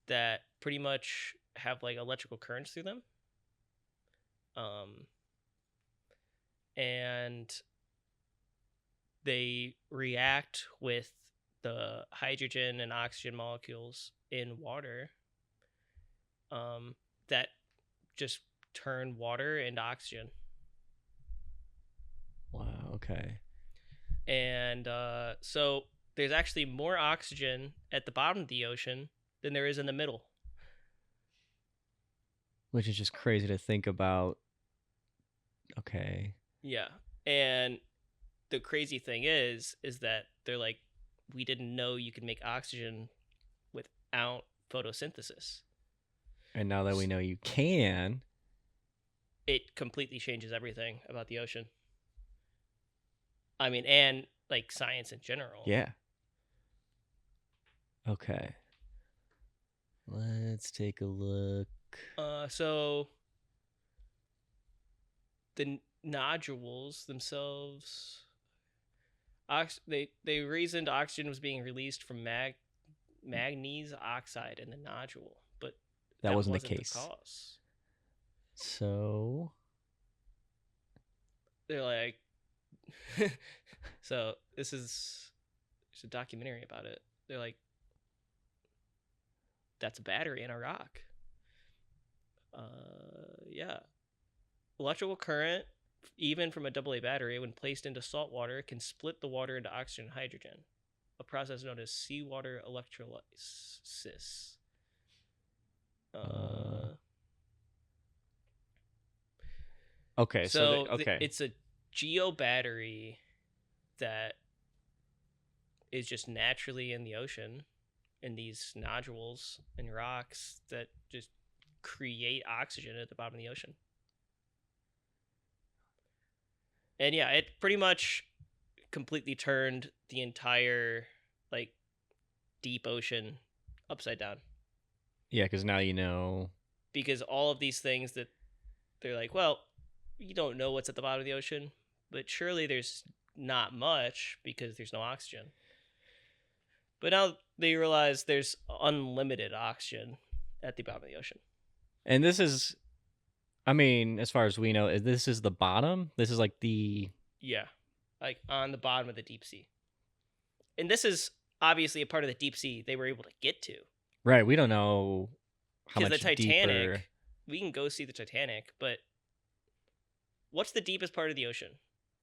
that pretty much have like electrical currents through them. And they react with the hydrogen and oxygen molecules in water that just turn water into oxygen. Wow, okay. And so there's actually more oxygen at the bottom of the ocean than there is in the middle. Which is just crazy to think about. Okay. Yeah. And the crazy thing is that they're like, we didn't know you could make oxygen without photosynthesis. And now that we know you can, it completely changes everything about the ocean. I mean, and like science in general. Yeah. Okay. Let's take a look. So the nodules themselves, they reasoned oxygen was being released from manganese oxide in the nodule, but that wasn't the case. The cause. So they're like, so there's a documentary about it. They're like, that's a battery in a rock. Yeah. Electrical current, even from a AA battery, when placed into salt water, can split the water into oxygen and hydrogen, a process known as seawater electrolysis. Okay, so it's a geo battery that is just naturally in the ocean, in these nodules and rocks that just create oxygen at the bottom of the ocean. And yeah, it pretty much completely turned the entire like deep ocean upside down. Yeah, because now you know. Because all of these things that they're like, well, you don't know what's at the bottom of the ocean, but surely there's not much because there's no oxygen. But now they realize there's unlimited oxygen at the bottom of the ocean. And this is, I mean, as far as we know, this is the bottom? This is like the... Yeah, like on the bottom of the deep sea. And this is obviously a part of the deep sea they were able to get to. Right, we don't know how much the Titanic, deeper... We can go see the Titanic, but what's the deepest part of the ocean,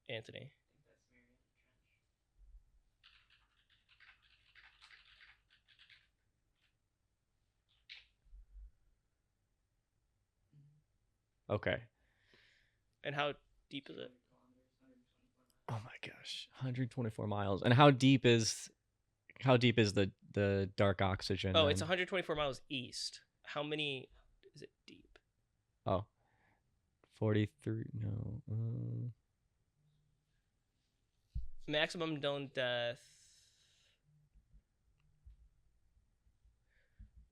Anthony? Okay. And how deep is it? Oh my gosh, 124 miles. And how deep is the dark oxygen? Oh, then? It's 124 miles east. How many is it deep? Oh, 43. No. Maximum known depth.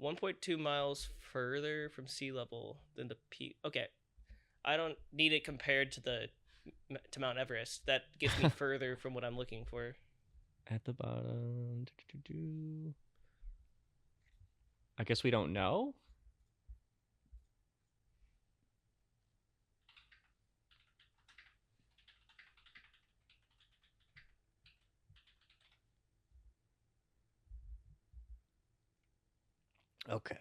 1.2 miles further from sea level than the peak. Okay, I don't need it compared to Mount Everest. That gets me further from what I'm looking for. At the bottom. I guess we don't know. Okay.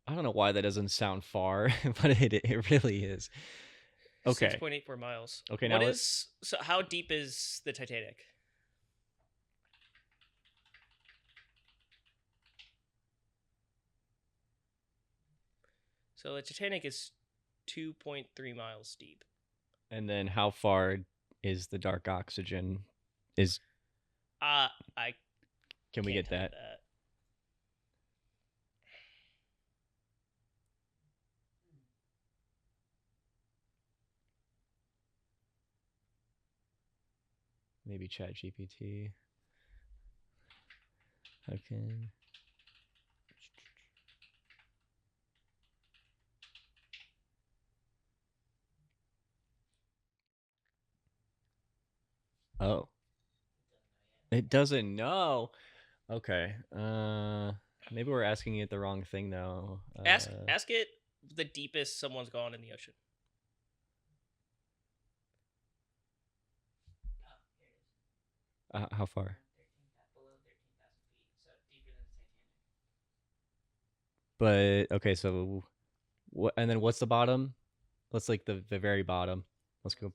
I don't know why that doesn't sound far, but it really is. Okay. 6.84 miles. Okay, What now is so? How deep is the Titanic? So the Titanic is 2.3 miles deep. And then how far is the dark oxygen? Is I can we can't get tell you that? Maybe ChatGPT. Okay. Oh. It doesn't know. Okay. Maybe we're asking it the wrong thing though. Ask it the deepest someone's gone in the ocean. How far? Below 13,000 feet, so deeper than the Titanic. But okay, so what? And then what's the bottom? Let's like the very bottom. Let's go.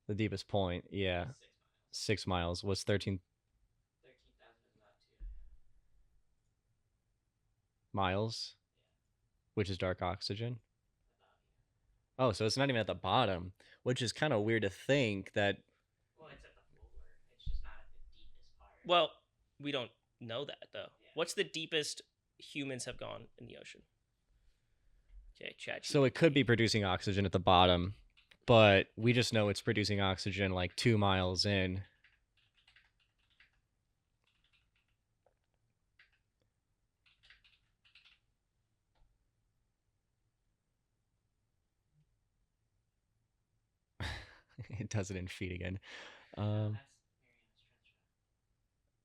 The deepest point. The deepest point. Yeah, 6 miles. What's 13 13,000 is about 2.5 miles? Which is dark oxygen. about, Oh, so it's not even at the bottom, which is kind of weird to think that. Well, it's at the floor. It's just not at the deepest part. Well, we don't know that though. Yeah. What's the deepest humans have gone in the ocean? Okay, chat. So it could be producing oxygen at the bottom, but we just know it's producing oxygen like 2 miles in. It does it in feet again. That's Mariana's Trench.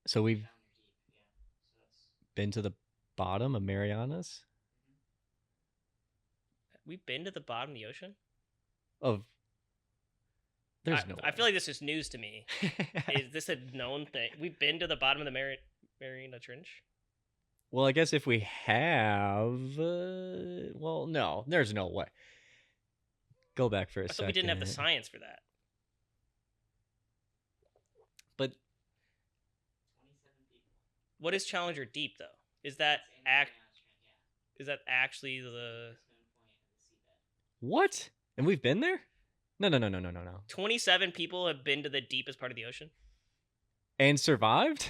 So we've Down near deep, yeah. So that's. been to the bottom of Marianas? We've been to the bottom of the ocean. Of there's no. I feel like this is news to me. Is this a known thing? We've been to the bottom of the Mariana Trench. Well, I guess if we have, well, no, there's no way. Go back for a second. I thought we didn't have the science for that. But 27 people. What is Challenger Deep though? Is that It's in Mariana's Trench, yeah. is that actually the Spoon point of the seabed. what? And we've been there? No. 27 people have been to the deepest part of the ocean? And survived?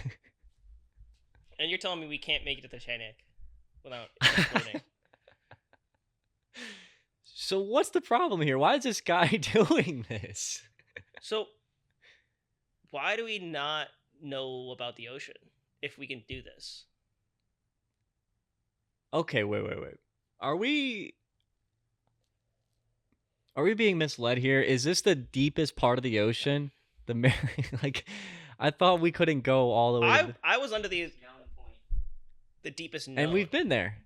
And you're telling me we can't make it to the Titanic without exploding? So what's the problem here? Why is this guy doing this? So why do we not know about the ocean if we can do this? Okay, wait. Are we being misled here? Is this the deepest part of the ocean? Like, I thought we couldn't go all the way. I was under the Known point. deepest known. And we've been there.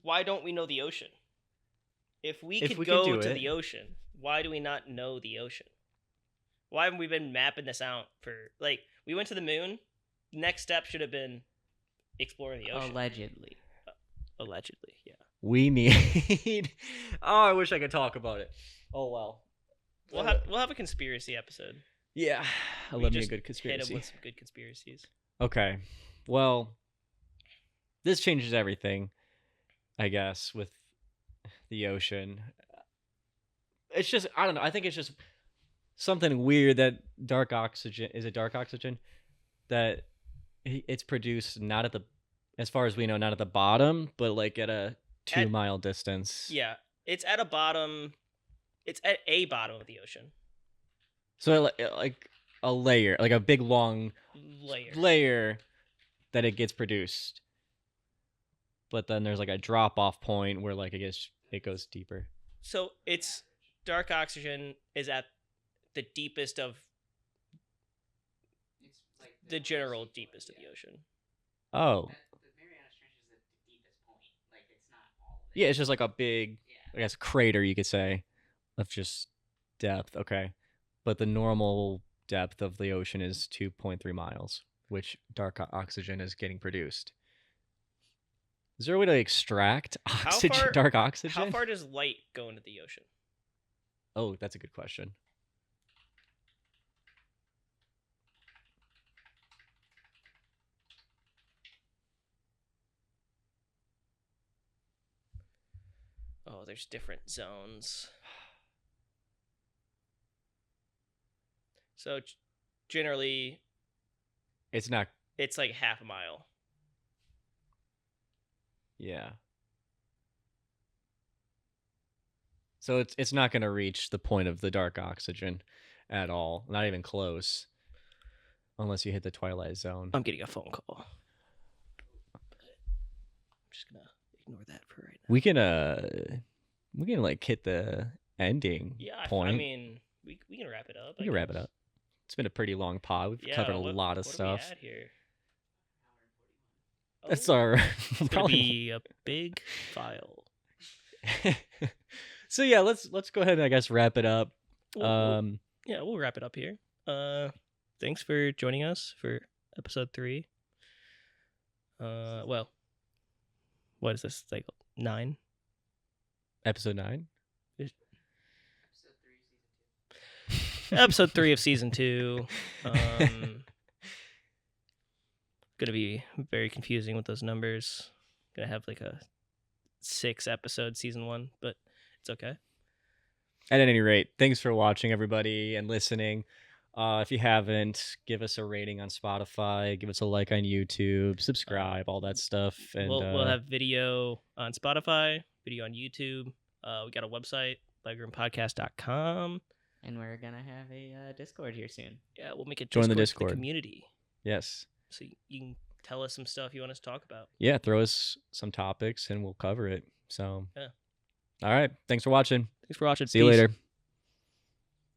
Why don't we know the ocean? If we could we go could do to it. the ocean, why do we not know the ocean? Why haven't we been mapping this out for like we went to the moon? Next step should have been exploring the ocean. Allegedly. Allegedly, yeah. We need. Oh, I wish I could talk about it. Oh well. We'll have a conspiracy episode. Yeah, I We love me a just good Hit 'em conspiracy. with some good conspiracies. Okay, well, this changes everything, I guess, with the ocean. It's just I don't know. I think it's just something weird that dark oxygen is it dark oxygen that it's produced not at the, as far as we know, not at the bottom, but like at a 2 mile distance. Yeah, it's at a bottom. It's at a bottom of the ocean. So like a layer, like a big long Layer. that it gets produced. But then there's like a drop off point where like I guess it goes deeper. So it's dark oxygen is at the deepest of It's like the general deepest of the ocean. Oh, The Mariana's Trench is the Yeah, it's just like a big, I guess, crater, you could say, of just depth. Okay. But the normal depth of the ocean is 2.3 miles, which dark oxygen is getting produced. Is there a way to extract oxygen, dark oxygen? How far does light go into the ocean? Oh, that's a good question. Oh, there's different zones. So generally, it's like half a mile. Yeah. So it's not going to reach the point of the dark oxygen at all. Not even close. Unless you hit the twilight zone. I'm getting a phone call. I'm just going to ignore that for right now. We can like hit the ending point. I mean, we can wrap it up. We can wrap it up. It's been a pretty long pod. We've covered a lot of stuff. What are we at here? That's our it's gonna be a big file. So yeah, let's go ahead and I guess wrap it up. We'll wrap it up here. Thanks for joining us for episode 3. Well, what is this, like 9? Episode 9? Episode 3 of season 2. Gonna be very confusing with those numbers. Gonna have like a 6 episode season 1, but it's okay. At any rate, thanks for watching, everybody, and listening. If you haven't, give us a rating on Spotify, give us a like on YouTube, subscribe, all that stuff. And we'll have video on Spotify, video on YouTube. We got a website, legroompodcast.com. And we're going to have a Discord here soon. Yeah, we'll make it join the Discord community. Yes. So you can tell us some stuff you want us to talk about. Yeah, throw us some topics and we'll cover it. So, yeah. All right. Thanks for watching. See you later.